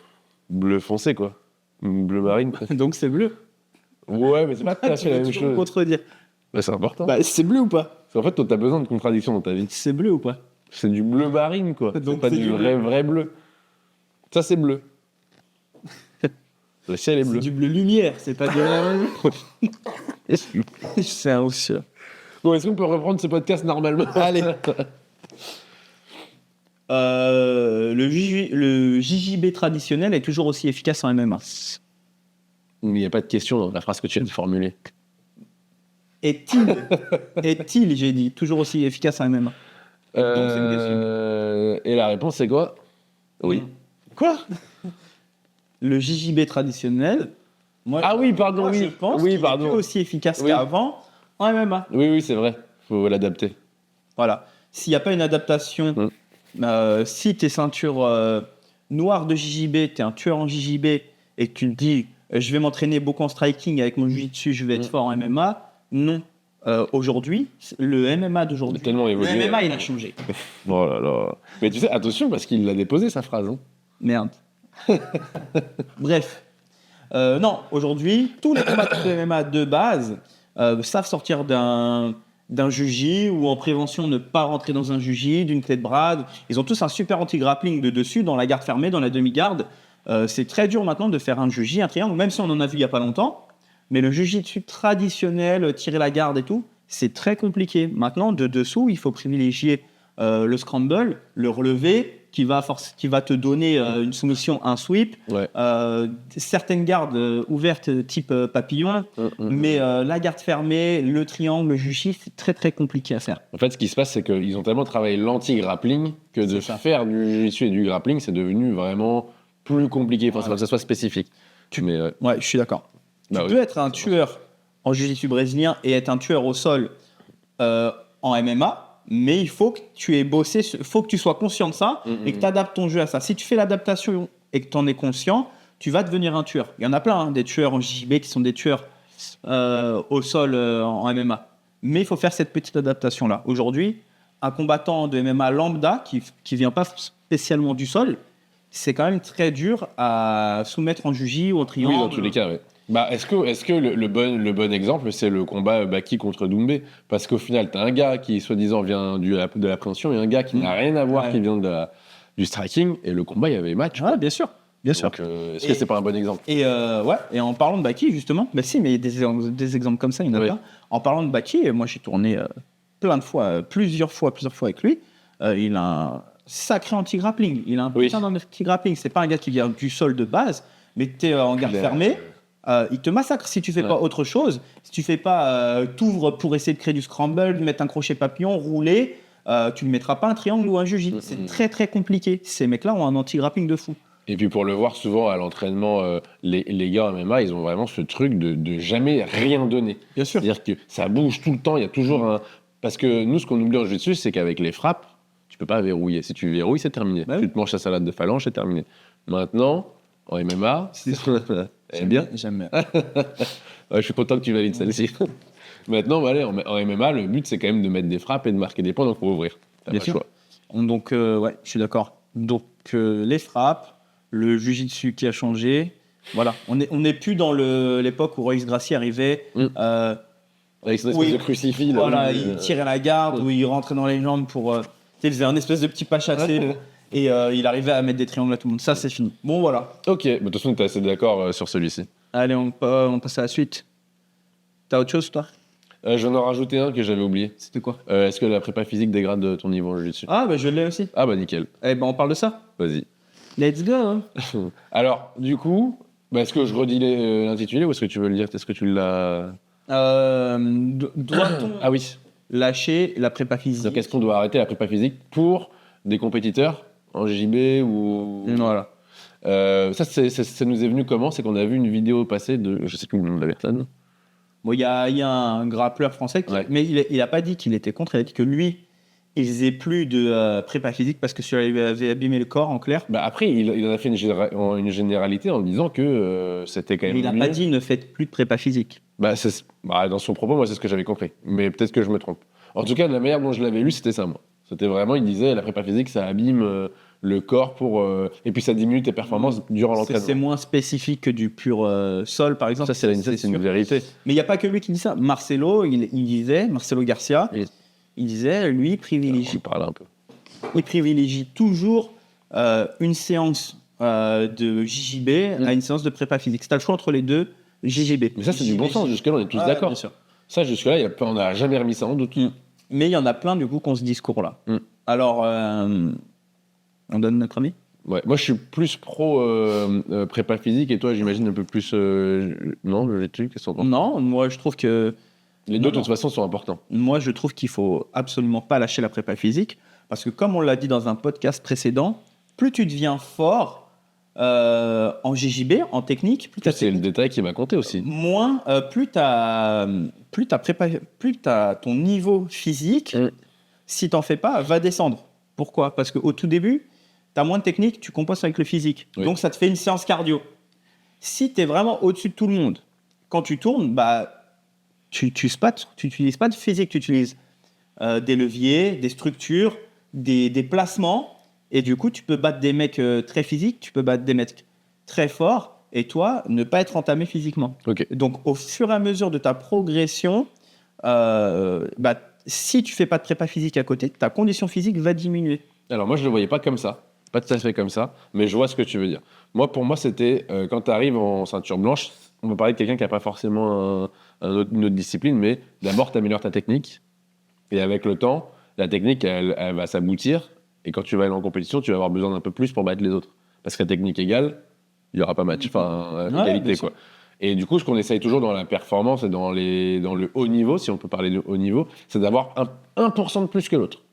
bleu foncé, quoi. Bleu marine, quoi. Donc c'est bleu. Ouais, mais c'est pas tout à fait la même toujours me chose. contredire. Bah, c'est important. Bah, c'est bleu ou pas? En fait, toi, t'as besoin de contradictions dans ta vie. C'est bleu ou pas? C'est du bleu marine, quoi. Donc C'est pas c'est du du vrai bleu. Ça, c'est bleu. Le ciel est C'est bleu. du bleu lumière, c'est pas du C'est un aussi. Bon, est-ce qu'on peut reprendre ce podcast normalement? Allez. Le JJB traditionnel est toujours aussi efficace en MMA. Il n'y a pas de question dans la phrase que tu viens de formuler. Est-il, j'ai dit, toujours aussi efficace en MMA? c'est une Et la réponse, c'est quoi? Oui. Quoi? Le JJB traditionnel. Moi, Ah oui, pardon, moi, oui. je pense Oui, qu'il pardon. est plus aussi efficace Oui. qu'avant en MMA. Oui, c'est vrai. Faut l'adapter. Voilà. S'il n'y a pas une adaptation, si tes ceintures noires de JJB, tu es un tueur en JJB et que tu te dis je vais m'entraîner beaucoup en striking avec mon jiu-jitsu, je vais être fort en MMA, non. Aujourd'hui, le MMA d'aujourd'hui, Il a tellement évolué. le MMA il a changé. Oh là là. Mais tu sais, attention, parce qu'il l'a déposé, sa phrase. Hein. Merde. Bref. Non, aujourd'hui, tous les combattants de MMA de base savent sortir d'un juji ou en prévention ne pas rentrer dans un juji, d'une clé de brade. Ils ont tous un super anti-grappling de dessus, dans la garde fermée, dans la demi-garde. C'est très dur maintenant de faire un juji, un triangle, même si on en a vu il n'y a pas longtemps. Mais le jiu-jitsu traditionnel, tirer la garde et tout, c'est très compliqué. Maintenant, de dessous, il faut privilégier le scramble, le relevé, qui va te donner une soumission, un sweep, Ouais. certaines gardes ouvertes type papillon, mais la garde fermée, le triangle, le juji, c'est très très compliqué à faire. En fait, ce qui se passe, c'est qu'ils ont tellement travaillé l'anti-grappling que de C'est ça. faire du jiu-jitsu et du grappling, c'est devenu vraiment plus compliqué. Enfin, c'est pas que ça soit spécifique. Mais Ouais, je suis d'accord. Bah Tu oui. peux être un tueur en jiu-jitsu brésilien et être un tueur au sol en MMA, mais il faut que tu aies bossé, faut que tu sois conscient de ça et que tu adaptes ton jeu à ça. Si tu fais l'adaptation et que tu en es conscient, tu vas devenir un tueur. Il y en a plein, des tueurs en JJB qui sont des tueurs au sol en MMA. Mais il faut faire cette petite adaptation-là. Aujourd'hui, un combattant de MMA lambda qui vient pas spécialement du sol, c'est quand même très dur à soumettre en juji ou en triangle. Oui, dans tous les cas, oui. Bah, est-ce que le bon exemple, c'est le combat Baki contre Doumbé? Parce qu'au final, t'as un gars qui, soi-disant, vient de l'appréhension et un gars qui n'a rien à voir, qui vient du striking. Et le combat, il y avait match. Ouais, bien sûr. Bien sûr. Donc, est-ce que c'est pas un bon exemple? Et en parlant de Baki, justement, bah si, mais il y a des exemples comme ça, il y en a plein. En parlant de Baki, moi j'ai tourné plein de fois, plusieurs fois avec lui. Il a un sacré anti-grappling. Il a un putain d'anti-grappling. C'est pas un gars qui vient du sol de base, mais t'es en garde fermée. Il te massacre si tu fais pas autre chose. Si tu fais pas t'ouvres pour essayer de créer du scramble, de mettre un crochet papillon, rouler, tu ne mettras pas un triangle ou un juji. C'est très très compliqué. Ces mecs-là ont un anti-grappling de fou. Et puis pour le voir souvent à l'entraînement, les gars en MMA, ils ont vraiment ce truc de jamais rien donner. Bien sûr. C'est-à-dire que ça bouge tout le temps, il y a toujours un... Parce que nous, ce qu'on oublie en jiu-jitsu, c'est qu'avec les frappes, tu peux pas verrouiller. Si tu verrouilles, c'est terminé. Bah oui. Tu te manges ta salade de phalange, c'est terminé. Maintenant, en MMA, c'est bien. J'aime. Je suis content que tu valides celle-ci. Maintenant, allez, en MMA, le but, c'est quand même de mettre des frappes et de marquer des points, donc faut ouvrir. T'as Bien pas le sûr. choix. Donc, ouais, je suis d'accord. Donc, les frappes, le jujitsu qui a changé. Voilà, on est plus dans l'époque où Royce Gracie arrivait. Avec son espèce de crucifix. Là, Voilà, il tirait la garde, ou il rentrait dans les jambes pour. Il faisait un espèce de petit pas chassé. Et il arrivait à mettre des triangles à tout le monde. Ça, c'est fini. Bon, voilà. Ok, de toute façon, tu es assez d'accord sur celui-ci. Allez, on passe à la suite. T'as autre chose, toi? J'en ai rajouté un que j'avais oublié. C'était quoi? Est-ce que la prépa physique dégrade ton niveau en jiu-jitsu? Ah, bah je l'ai aussi. Ah bah nickel. Eh ben, on parle de ça. Vas-y. Let's go. Hein. Alors, du coup, est-ce que je redis l'intitulé ou est-ce que tu veux le dire? Est-ce que tu l'as... Doit-on Ah oui. lâcher la prépa physique? Donc, est-ce qu'on doit arrêter la prépa physique pour des compétiteurs en JJB ou... Voilà. Ça nous est venu comment? C'est qu'on a vu une vidéo passer de... Je sais plus le nom de la personne. Bon, il y a un grappleur français, mais il a pas dit qu'il était contre, il a dit que lui, il faisait plus de prépa physique parce que ça lui avait abîmé le corps, en clair. Bah après, il en a fait une généralité en disant que c'était quand même Mais il n'a pas dit ne faites plus de prépa physique. Bah, dans son propos, moi, c'est ce que j'avais compris. Mais peut-être que je me trompe. En tout cas, de la manière dont je l'avais lu, c'était ça, moi. C'était vraiment, il disait, la prépa physique, ça abîme le corps pour... et puis ça diminue tes performances durant l'entraînement. C'est moins spécifique que du pur sol, par exemple. Ça, c'est une vérité. Mais il n'y a pas que lui qui dit ça. Marcelo Garcia, il disait, lui, On privilégie parle un peu. Il privilégie toujours une séance de JJB à une séance de prépa physique. C'est le choix entre les deux, JJB. Mais ça, c'est du bon sens. Jusque-là, on est tous d'accord. Bien sûr. Ça, jusque-là, on n'a jamais remis ça en doute. Mais il y en a plein, du coup, qui ont ce discours-là. Alors, on donne notre avis? Ouais. Moi, je suis plus pro prépa physique et toi, j'imagine un peu plus... Non, le truc, qu'est-ce qu'on pense? Non, moi, je trouve que... Les deux, de toute façon, sont importants. Moi, je trouve qu'il faut absolument pas lâcher la prépa physique parce que, comme on l'a dit dans un podcast précédent, plus tu deviens fort en JJB, en technique, C'est le détail qui m'a compté aussi. moins, plus t'as ton niveau physique, si t'en fais pas, va descendre. Pourquoi? Parce qu'au tout début, tu as moins de technique, tu compenses avec le physique. Oui. Donc, ça te fait une séance cardio. Si tu es vraiment au-dessus de tout le monde, quand tu tournes, bah, tu n'utilises pas de physique, tu utilises des leviers, des structures, des placements. Et du coup, tu peux battre des mecs très physiques, tu peux battre des mecs très forts, et toi, ne pas être entamé physiquement. Ok. Donc, au fur et à mesure de ta progression, si tu fais pas de prépa physique à côté, ta condition physique va diminuer. Alors moi, je le voyais pas comme ça, pas tout à fait comme ça, mais je vois ce que tu veux dire. Moi, pour moi, c'était quand tu arrives en ceinture blanche, on va parler de quelqu'un qui n'a pas forcément une autre discipline, mais d'abord, tu améliores ta technique, et avec le temps, la technique, elle va s'aboutir, et quand tu vas aller en compétition, tu vas avoir besoin d'un peu plus pour battre les autres. Parce qu'à technique égale, il n'y aura pas match, enfin, égalité, quoi. Et du coup, ce qu'on essaye toujours dans la performance et dans le haut niveau, si on peut parler de haut niveau, c'est d'avoir 1% de plus que l'autre.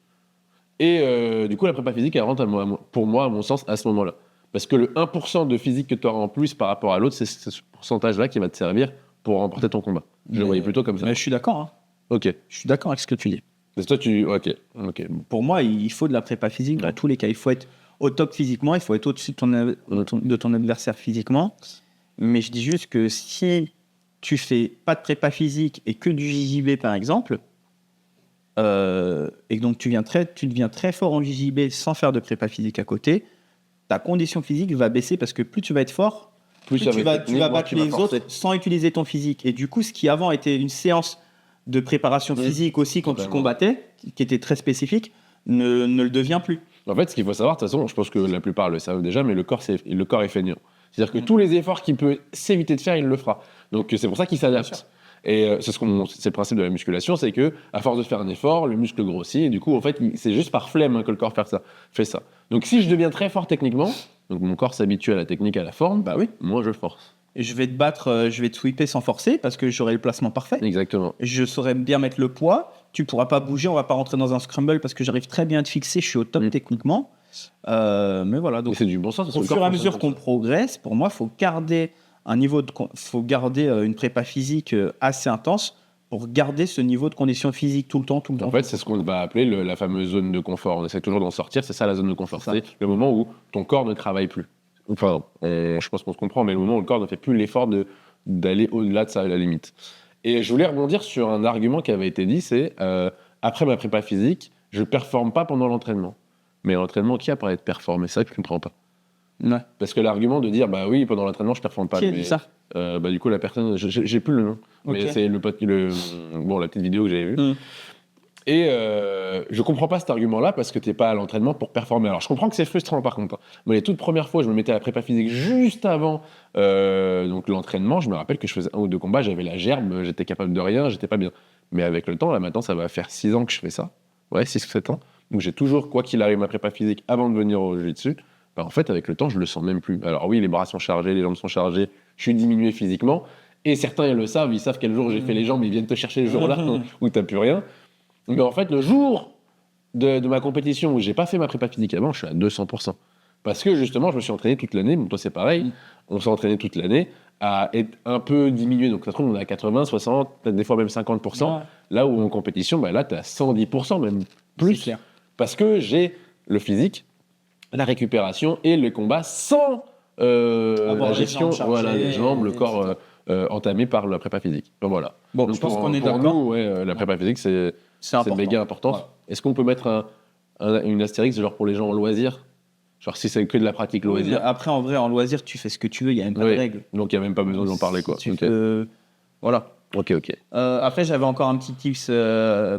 Et du coup, la prépa physique, elle rentre, pour moi, à mon sens, à ce moment-là. Parce que le 1% de physique que tu auras en plus par rapport à l'autre, c'est ce pourcentage-là qui va te servir pour remporter ton combat. Je le voyais plutôt comme ça. Mais je suis d'accord. Hein. Ok. Je suis d'accord avec ce que tu dis. Mais toi, ok. Pour moi, il faut de la prépa physique dans tous les cas. Il faut être au top physiquement, il faut être au-dessus de ton adversaire physiquement. Mais je dis juste que si tu fais pas de prépa physique et que du JJB, par exemple, et que donc tu deviens très fort en JJB sans faire de prépa physique à côté, ta condition physique va baisser parce que plus tu vas être fort, plus tu vas battre les autres sans utiliser ton physique. Et du coup, ce qui avant était une séance de préparation physique aussi quand tu combattais, qui était très spécifique, ne le devient plus. En fait, ce qu'il faut savoir, de toute façon, je pense que la plupart le savent déjà, mais le corps est feignant. C'est-à-dire que tous les efforts qu'il peut s'éviter de faire, il le fera. Donc c'est pour ça qu'il s'adapte. Et c'est le principe de la musculation, c'est que à force de faire un effort, le muscle grossit, et du coup, en fait, c'est juste par flemme que le corps fait ça. Donc si je deviens très fort techniquement, donc mon corps s'habitue à la technique, à la forme, bah oui, moi je force. Et je vais te battre, je vais te sweeper sans forcer parce que j'aurai le placement parfait. Exactement. Je saurai bien mettre le poids. Tu pourras pas bouger, on va pas rentrer dans un scramble parce que j'arrive très bien à te fixer. Je suis au top techniquement. Mais voilà. Donc c'est du bon sens. Au fur et à mesure qu'on progresse, pour moi, faut garder une prépa physique assez intense pour garder ce niveau de condition physique tout le temps. En fait, c'est ce qu'on va appeler la fameuse zone de confort. On essaie toujours d'en sortir. C'est ça la zone de confort. C'est le moment où ton corps ne travaille plus. Enfin, je pense qu'on se comprend, mais le moment où le corps ne fait plus l'effort d'aller au-delà de ça, à la limite. Et je voulais rebondir sur un argument qui avait été dit, c'est après ma prépa physique, je ne performe pas pendant l'entraînement. Mais l'entraînement, qui a parlé de performer? C'est ça que je ne comprends pas. Ouais. Parce que l'argument de dire, bah oui, pendant l'entraînement, je ne performe pas. Qui a dit ça? Bah, du coup, la personne, j'ai plus le nom. Okay. Mais c'est la petite vidéo que j'avais vue. Et je comprends pas cet argument-là parce que t'es pas à l'entraînement pour performer. Alors je comprends que c'est frustrant par contre. Mais les toutes premières fois, je me mettais à la prépa physique juste avant donc l'entraînement. Je me rappelle que je faisais 1 ou 2 combats, j'avais la gerbe, j'étais capable de rien, j'étais pas bien. Mais avec le temps, là maintenant, ça va faire 6 ans que je fais ça. Ouais, 6 ou 7 ans. Donc j'ai toujours, quoi qu'il arrive, ma prépa physique avant de venir au jiu-jitsu. Bah, en fait, avec le temps, je le sens même plus. Alors oui, les bras sont chargés, les jambes sont chargées, je suis diminué physiquement. Et certains, ils le savent, ils savent quel jour j'ai fait les jambes, ils viennent te chercher le jour-là où t'as plus rien. Mais en fait, le jour de ma compétition où j'ai pas fait ma prépa physique avant, je suis à 200%. Parce que justement, je me suis entraîné toute l'année. Bon, toi, c'est pareil. On s'est entraîné toute l'année à être un peu diminué. Donc, ça se trouve, on est à 80, 60, peut-être des fois même 50%. Ouais. Là où en compétition, bah, là, tu es à 110%, même plus. C'est clair. Parce que j'ai le physique, la récupération et le combat sans la gestion, les jambes, le corps entamé par la prépa physique. Donc, voilà. Bon, donc, je pense qu'on est d'accord. Nous, la prépa physique, c'est méga important. Ouais. Est-ce qu'on peut mettre une astérix genre pour les gens en loisir? Genre si c'est que de la pratique loisir. Après, en vrai, en loisir, tu fais ce que tu veux, il n'y a même pas de règles. Donc il n'y a même pas besoin d'en parler, quoi. Voilà. Ok. Après, j'avais encore un petit tips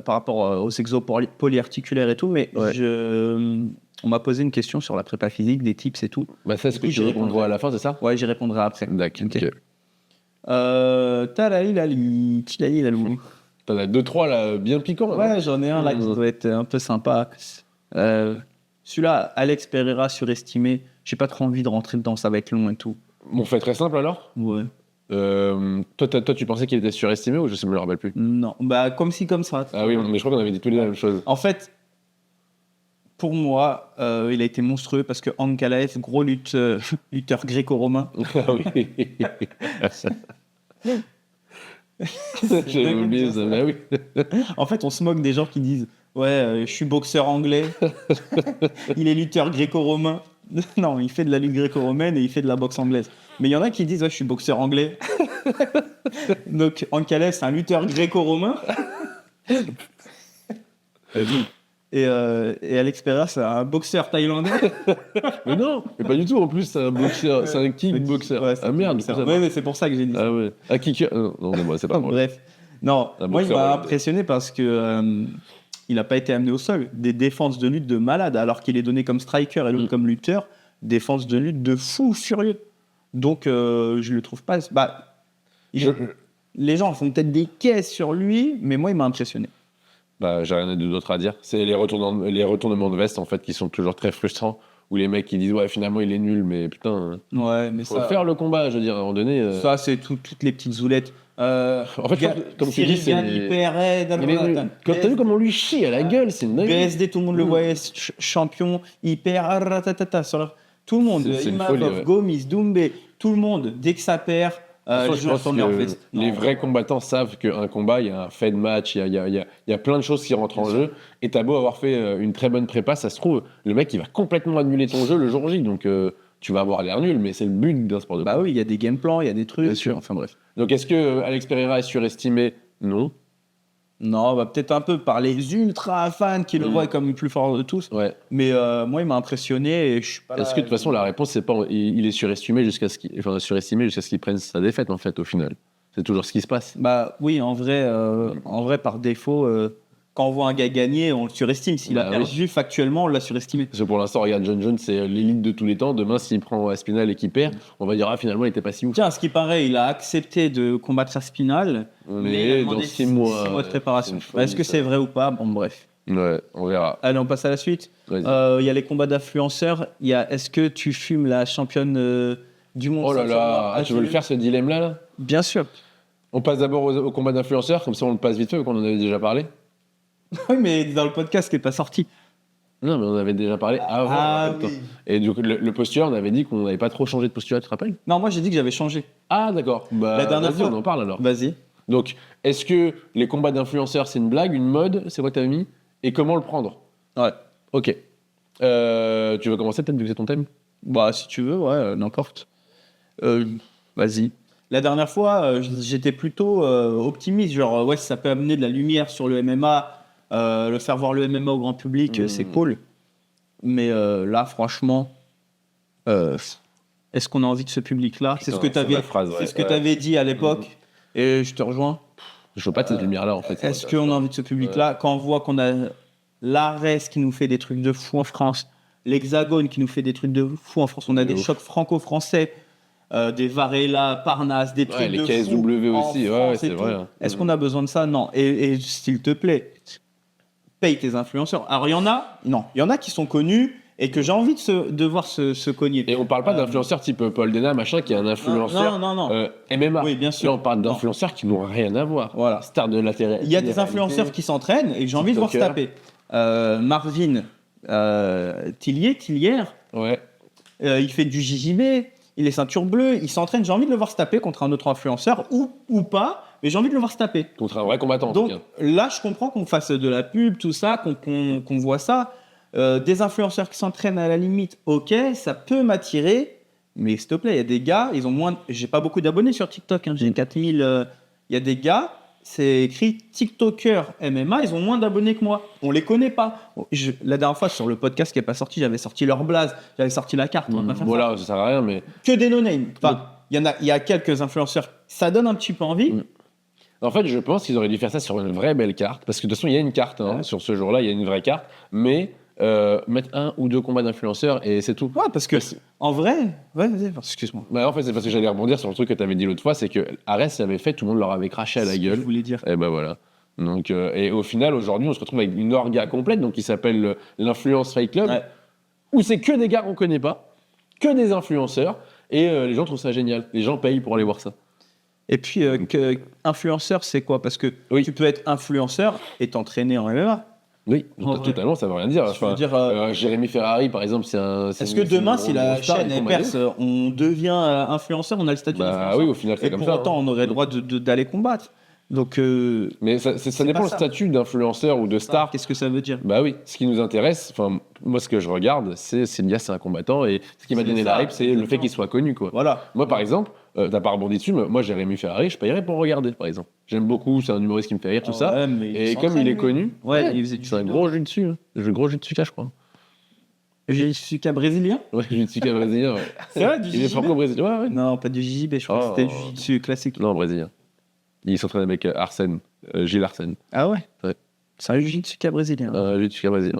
par rapport aux exos polyarticulaires et tout, mais on m'a posé une question sur la prépa physique, des tips et tout. Bah ça, c'est ce que tu répondras à la fin, c'est ça? Ouais, j'y répondrai après. D'accord. Okay. T'en as 2-3 là, bien piquants. Ouais, j'en ai un là qui doit être un peu sympa. Celui-là, Alex Pereira surestimé. J'ai pas trop envie de rentrer dedans, ça va être long et tout. On fait très simple alors? Ouais. Toi, tu pensais qu'il était surestimé ou je me le rappelle plus? Non, bah comme si comme ça. Ah oui, mais je crois qu'on avait dit tous les deux la même chose. En fait, pour moi, il a été monstrueux parce que Ankalaev, gros lutteur gréco-romain. Ah oui. J'avais oublié ça, mais oui. En fait, on se moque des gens qui disent ouais, je suis boxeur anglais, il est lutteur gréco-romain. Non, il fait de la lutte gréco-romaine et il fait de la boxe anglaise. Mais il y en a qui disent ouais, je suis boxeur anglais. Donc Ankalaev, c'est un lutteur gréco-romain. Et Alex Pereira, c'est un boxeur thaïlandais. Mais non, mais pas du tout. En plus, c'est un boxeur, c'est un kickboxer. Ouais, ah merde. Ouais, mais c'est pour ça que j'ai dit ça. Ah ouais. Un kicker. Non, mais moi, c'est pas moi. Bref. Non, moi, il m'a impressionné parce que il n'a pas été amené au sol. Des défenses de lutte de malade, alors qu'il est donné comme striker et l'autre comme lutteur. Défense de lutte de fou furieux. Donc, je le trouve pas. Bah, les gens font peut-être des caisses sur lui, mais moi, il m'a impressionné. Bah, j'ai rien d'autre à dire. C'est les retournements de veste en fait qui sont toujours très frustrants. Où les mecs qui disent ouais finalement il est nul, mais putain. Ouais, mais faut faire le combat, je veux dire à un moment donné. Ça c'est toutes les petites zoulettes. En fait, comme tu dis, c'est hyper raide. T'as vu comment on lui chie à la gueule, c'est dingue. BSD, tout le monde le voyait champion hyper. Tout le monde. Imavov, Gomis, Doumbé, tout le monde. Dès que ça perd, façon, les je gens pense retournent leur que veste. les Non. vrais combattants savent qu'un combat, il y a un fait de match, il y a plein de choses qui rentrent en jeu. Et t'as beau avoir fait une très bonne prépa, ça se trouve, le mec, il va complètement annuler ton jeu le jour J. Donc, tu vas avoir l'air nul, mais c'est le but d'un sport de Bah combat. oui, il y a des game plans, il y a des trucs. Bien sûr. Enfin bref. Donc, est-ce que Alex Pereira est surestimé? Non. Non, bah, peut-être un peu par les ultra fans qui le Mm. voient comme le plus fort de tous. Ouais. Mais moi, il m'a impressionné et je suis pas Est-ce là- que de toute façon, la réponse, c'est pas. Il est surestimé jusqu'à ce qu'il prenne sa défaite, en fait, au final. C'est toujours ce qui se passe. Bah oui, en vrai, par défaut, quand on voit un gars gagner, on le surestime. S'il a Bah perdu, factuellement, on l'a surestimé. Parce que pour l'instant, regarde, John Jones, c'est l'élite de tous les temps. Demain, s'il prend Aspinall et qu'il perd, on va dire, ah, finalement, il était pas si ouf. Tiens, à ce qui paraît, il a accepté de combattre Spinal, On mais il a est demandé dans 6 mois. 6 mois de préparation. c'est une folie, Est-ce que ça. c'est vrai ou pas? Bon, bref. Ouais, on verra. Allez, on passe à la suite. Vas-y. Il y a les combats d'influenceurs. Il y a est-ce que tu fumes la championne du monde Oh là ceinture là, noire? tu veux le faire ce dilemme-là là Bien sûr. On passe d'abord au combat d'influenceurs, comme ça on le passe vite fait, vu qu'on en avait déjà parlé. Oui, mais dans le podcast qui n'est pas sorti. Non, mais on en avait déjà parlé avant. Ah en fait. oui. Et du coup, le posture, on avait dit qu'on n'avait pas trop changé de posture, tu te rappelles? Non, moi j'ai dit que j'avais changé. Ah, d'accord. Bah, La dernière vas-y, fois. on en parle alors. Vas-y. Donc, est-ce que les combats d'influenceurs, c'est une blague, une mode? C'est quoi que t'avais mis? Et comment le prendre? Ouais. Ok. Tu veux commencer peut-être vu que c'est ton thème? Bah, si tu veux, ouais, n'importe. Vas-y. La dernière fois, j'étais plutôt optimiste. Genre, ouais, si ça peut amener de la lumière sur le MMA, le faire voir le MMA au grand public, c'est cool. Mais là, franchement, est-ce qu'on a envie de ce public-là? C'est ce que tu avais, c'est ce que t'avais dit à l'époque. Et je te rejoins. Je veux pas de cette lumière-là, en fait. Est-ce qu'on a envie de ce public-là? Quand on voit qu'on a l'Ares qui nous fait des trucs de fou en France, l'Hexagone qui nous fait des trucs de fou en France, on a des chocs franco-français, des Varela, Parnasse, des trucs Ouais, les de KSW fou en aussi, France c'est et tout. vrai. Hein. Est-ce qu'on a besoin de ça? Non. Et s'il te plaît, paye tes influenceurs. Alors, il y en a, non, il y en a qui sont connus et que j'ai envie de voir se cogner. Et on parle pas d'influenceurs type Paul Dena, machin, qui est un influenceur Non. MMA. Oui, bien sûr. Là, on parle d'influenceurs qui n'ont rien à voir. Voilà. Star de la télé. Il y a des influenceurs qui s'entraînent et que j'ai envie de voir se taper. Marvin Tillier, Ouais. il fait du JJB, il est ceinture bleue, il s'entraîne. J'ai envie de le voir se taper contre un autre influenceur ou pas, mais j'ai envie de le voir se taper. Contre un vrai combattant, en Donc tout cas. là, je comprends qu'on fasse de la pub, tout ça, qu'on voit ça. Des influenceurs qui s'entraînent à la limite, ok, ça peut m'attirer, mais s'il te plaît, il y a des gars, ils ont moins. J'ai pas beaucoup d'abonnés sur TikTok, hein, j'ai 4000. Il y a des gars, c'est écrit TikToker MMA, ils ont moins d'abonnés que moi. On les connaît pas. La dernière fois, sur le podcast qui n'est pas sorti, j'avais sorti leur blaze, j'avais sorti la carte. On va pas faire Voilà, ça sert à rien, mais. ça. Que des no-name. Enfin, il y a quelques influenceurs, ça donne un petit peu envie. En fait, je pense qu'ils auraient dû faire ça sur une vraie belle carte, parce que de toute façon, il y a une carte, hein, sur ce jour-là, il y a une vraie carte, mais mettre 1 ou 2 combats d'influenceurs et c'est tout. Ouais, parce que en vrai, ouais, vas-y, excuse-moi. Bah, en fait, c'est parce que j'allais rebondir sur le truc que tu avais dit l'autre fois, c'est que Arès l'avait fait, tout le monde leur avait craché à la Je gueule. voulais dire. Et ben voilà. Donc, et au final, aujourd'hui, on se retrouve avec une orga complète, donc qui s'appelle l'Influence Fight Club, Ouais. où c'est que des gars qu'on connaît pas, que des influenceurs, et les gens trouvent ça génial. Les gens payent pour aller voir ça. Et puis, influenceur, c'est quoi? Parce que Oui. tu peux être influenceur et t'entraîner en MMA. Oui, En vrai. totalement, ça veut rien dire. Je veux dire, Jérémy Ferrari, par exemple, c'est un. est-ce que demain, si la chaîne elle perce, on devient influenceur, on a le statut Bah d'influenceur? oui, au final, c'est Et comme pour ça. autant, on aurait le droit d'aller combattre. Donc, Mais ça dépend pas le ça. statut d'influenceur ou de star. qu'est-ce que ça veut dire? Bah oui, ce qui nous intéresse, enfin, moi, ce que je regarde, c'est le gars, c'est un combattant, et ce qui m'a C'est donné ça, la hype, c'est le fait exactement. qu'il soit connu, quoi. Voilà. Moi, par exemple, t'as pas rebondi dessus, mais moi, Jérémy Ferrari, je payerais pour regarder, par exemple. J'aime beaucoup, c'est un humoriste qui me fait rire, tout ça. Ouais, mais Et comme il est connu, Ouais, il faisait du c'est un judo. gros jeu dessus. Hein. Le gros jeu dessus, je crois. J'ai su qu'à brésilien? Ouais, jiu-jitsu brésilien, ouais. C'est vrai, du Il est JJB? franco-brésilien, ouais, ouais. Non, pas du JJB, je crois Oh. que c'était du jiu-jitsu classique. Non, brésilien. Il s'entraîne avec Arsène, Gilles Arsène. Ah ouais? Ouais. C'est un jiu-jitsu brésilien. Jiu-jitsu brésilien.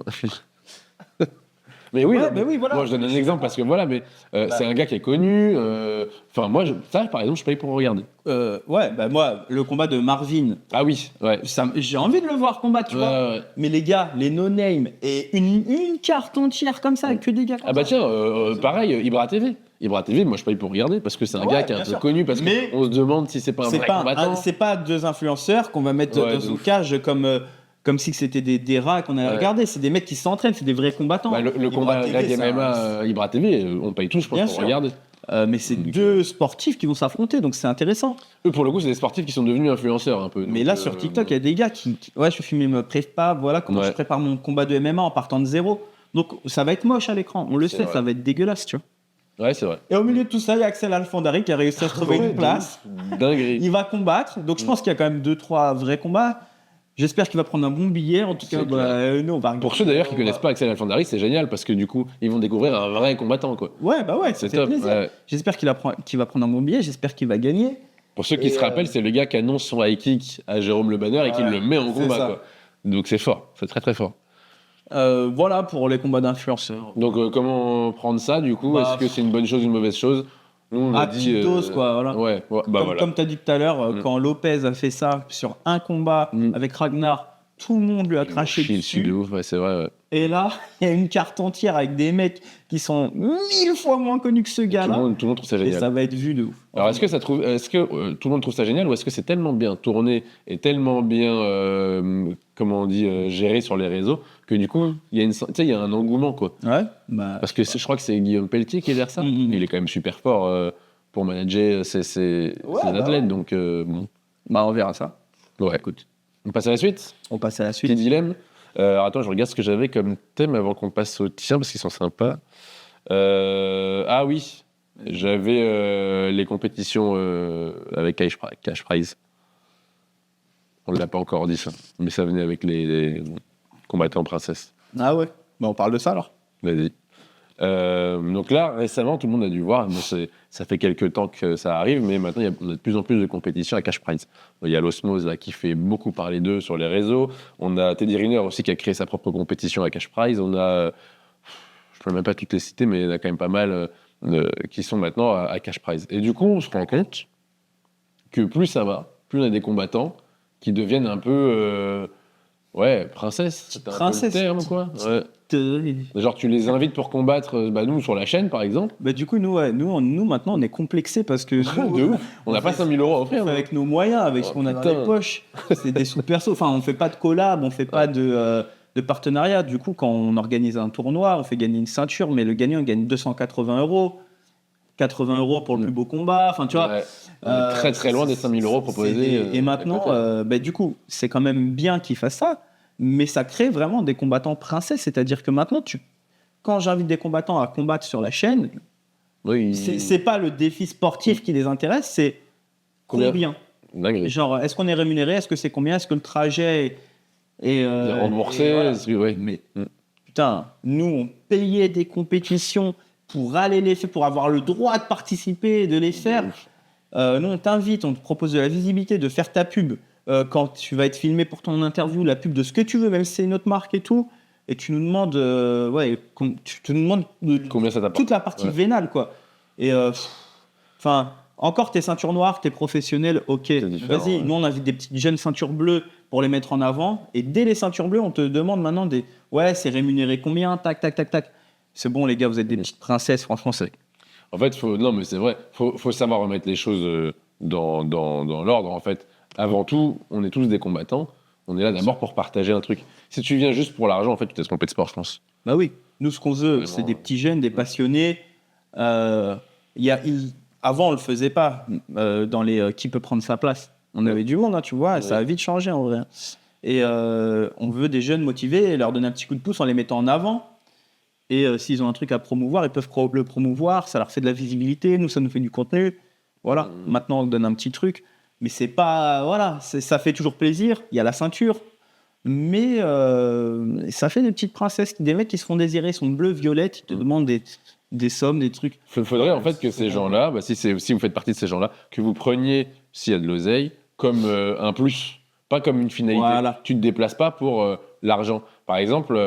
Mais oui, Ouais, non, mais oui, voilà. moi je donne un exemple parce que voilà, mais c'est un gars qui est connu. Enfin, moi, ça par exemple, je paye pour regarder. Ouais, bah moi, le combat de Marvin, Ah oui, ouais. j'ai envie de le voir combattre, tu vois. Ouais. Mais les gars, les no-name et une carte entière comme ça, que des gars comme Ah bah ça. tiens, pareil, Ibra TV. Ibra TV, moi je paye pour regarder parce que c'est un Ouais, gars qui est un bien peu sûr. connu parce Mais qu'on se demande si c'est pas un C'est vrai pas, combattant. c'est pas deux influenceurs qu'on va mettre Ouais, dans de une ouf. cage comme si c'était des rats qu'on allait Ouais. regarder. C'est des mecs qui s'entraînent, c'est des vrais combattants. Bah, le Ibra combat TV, Greg c'est un- MMA, Ibra TV, on paye tous, je pense, Bien pour sûr. regarder. Mais c'est deux sportifs qui vont s'affronter, donc c'est intéressant. Eux, pour le coup, c'est des sportifs qui sont devenus influenceurs un peu. Mais donc, là, sur TikTok, il y a des gars ouais, je filme me prépa, voilà comment Ouais. je prépare mon combat de MMA en partant de zéro. Donc ça va être moche à l'écran, on le C'est sait, vrai. ça va être dégueulasse, tu vois. Ouais, c'est vrai. Et au milieu de tout ça, il y a Axel Alfandari qui a réussi à se trouver Ouais, une place. Dinguerie. Il va combattre, donc je pense qu'il y a quand même 2-3 vrais combats. J'espère qu'il va prendre un bon billet. En tout cas, C'est clair. nous, on va Pour ceux d'ailleurs qui connaissent pas Axel Alfandari, c'est génial parce que du coup, ils vont découvrir un vrai combattant, quoi. Ouais, bah ouais, C'est ça fait top. plaisir. Ouais. J'espère qu'il va prendre un bon billet, j'espère qu'il va gagner. Pour ceux qui Et, se rappellent, c'est le gars qui annonce son high kick à Jérôme Le Banner et qui Ouais, le met en c'est combat, ça. quoi. Donc c'est fort, c'est très très fort. Voilà pour les combats d'influenceurs. Donc comment prendre ça du coup? Bah, Est-ce que c'est une bonne chose, une mauvaise chose? Nous on a à dit. petite dose, quoi, voilà. Ouais, ouais, bah voilà. Comme tu as dit tout à l'heure, Mm. quand Lopez a fait ça sur un combat Mm. avec Ragnar, tout le monde lui a craché Chill dessus de dessus. ouf, ouais, c'est vrai. Ouais. Et là, il y a une carte entière avec des mecs qui sont 1000 fois moins connus que ce Tout le gars-là. monde trouve ça Et génial. ça va être vu de ouf. Alors est-ce que tout le monde trouve ça génial ou est-ce que c'est tellement bien tourné et tellement bien comment on dit géré sur les réseaux que du coup il y a il y a un engouement quoi. Ouais, bah, Parce que je crois que c'est Guillaume Pelletier qui est derrière ça. Mhm. Il est quand même super fort pour manager ses Ouais, bah athlètes ouais. donc bon. on verra ça. Ouais. Écoute, On passe à la suite. on passe à la Petit suite. dilemme. Alors, attends, je regarde ce que j'avais comme thème avant qu'on passe au tien parce qu'ils sont sympas. Ah oui, j'avais les compétitions avec Cash Prize. On ne l'a pas encore dit ça, mais ça venait avec les combattants princesses. Ah ouais, bah, on parle de ça alors. Vas-y. Donc là, récemment, tout le monde a dû voir. Bon, ça fait quelques temps que ça arrive, mais maintenant, on a de plus en plus de compétitions à Cash Prize. Il y a l'Osmose là, qui fait beaucoup parler d'eux sur les réseaux. On a Teddy Riner aussi qui a créé sa propre compétition à Cash Prize. On a, je ne peux même pas toutes les citer, mais il y en a quand même pas mal qui sont maintenant à Cash Prize. Et du coup, on se rend compte que plus ça va, plus on a des combattants qui deviennent un peu... ouais, princesse. C'est un peu Princesse. le terme, quoi. Ouais. Genre, tu les invites pour combattre, nous, sur la chaîne, par exemple. Bah, du coup, nous, maintenant, on est complexés parce que De ouf. On n'a pas 5000 euros à offrir. avec nos moyens, avec ce Oh, qu'on a dans putain. les poches. C'est des sous perso. Enfin, on fait pas de collab, on fait pas de partenariat. Du coup, quand on organise un tournoi, on fait gagner une ceinture, mais le gagnant il gagne 280 euros. 80 euros pour le plus beau combat. Enfin, tu vois. Ouais. On est très très loin des 5000 euros proposés. Et maintenant, du coup, c'est quand même bien qu'ils fassent ça, mais ça crée vraiment des combattants princesses. C'est-à-dire que maintenant, quand j'invite des combattants à combattre sur la chaîne, oui, c'est pas le défi sportif qui les intéresse, c'est combien. Dinguerie. Genre, est-ce qu'on est rémunéré? Est-ce que c'est combien? Est-ce que le trajet est Remboursé. et voilà. Ouais. Mais putain, nous, on payait des compétitions pour aller les faire, pour avoir le droit de participer et de les faire. Nous, on t'invite, on te propose de la visibilité, de faire ta pub. Quand tu vas être filmé pour ton interview, la pub de ce que tu veux, même si c'est une autre marque et tout. Et tu nous demandes, tu nous demandes Combien ça t'apporte? toute la partie vénale, quoi. Et enfin, encore tes ceintures noires, tes professionnels, ok. différent, Vas-y, ouais. nous on invite des petites jeunes ceintures bleues pour les mettre en avant. Et dès les ceintures bleues, on te demande maintenant ouais, c'est rémunéré combien, tac, tac, tac, tac. C'est bon, les gars, vous êtes des petites princesses, franchement, c'est. En fait, non, mais c'est vrai. Faut savoir remettre les choses dans l'ordre. En fait, avant tout, on est tous des combattants. On est là d'abord pour partager un truc. Si tu viens juste pour l'argent, en fait, tu t'es trompé de sport, je pense. Bah oui, nous ce qu'on veut, Vraiment, c'est des petits jeunes, des passionnés. Avant, on le faisait pas dans les qui peut prendre sa place. On avait du monde, hein, tu vois, ça a vite changé en vrai. Et on veut des jeunes motivés et leur donner un petit coup de pouce en les mettant en avant. Et s'ils ont un truc à promouvoir, ils peuvent le promouvoir, ça leur fait de la visibilité, nous ça nous fait du contenu. Voilà, maintenant on donne un petit truc. Mais c'est pas. Voilà, ça fait toujours plaisir, il y a la ceinture. Mais ça fait des petites princesses, des mecs qui se font désirer, ils sont bleus, violettes, ils te demandent des sommes, des trucs. Faudrait en fait que ces gens-là, si vous faites partie de ces gens-là, que vous preniez, s'il y a de l'oseille, comme un plus, pas comme une finalité. Voilà. Tu ne te déplaces pas pour l'argent. Par exemple,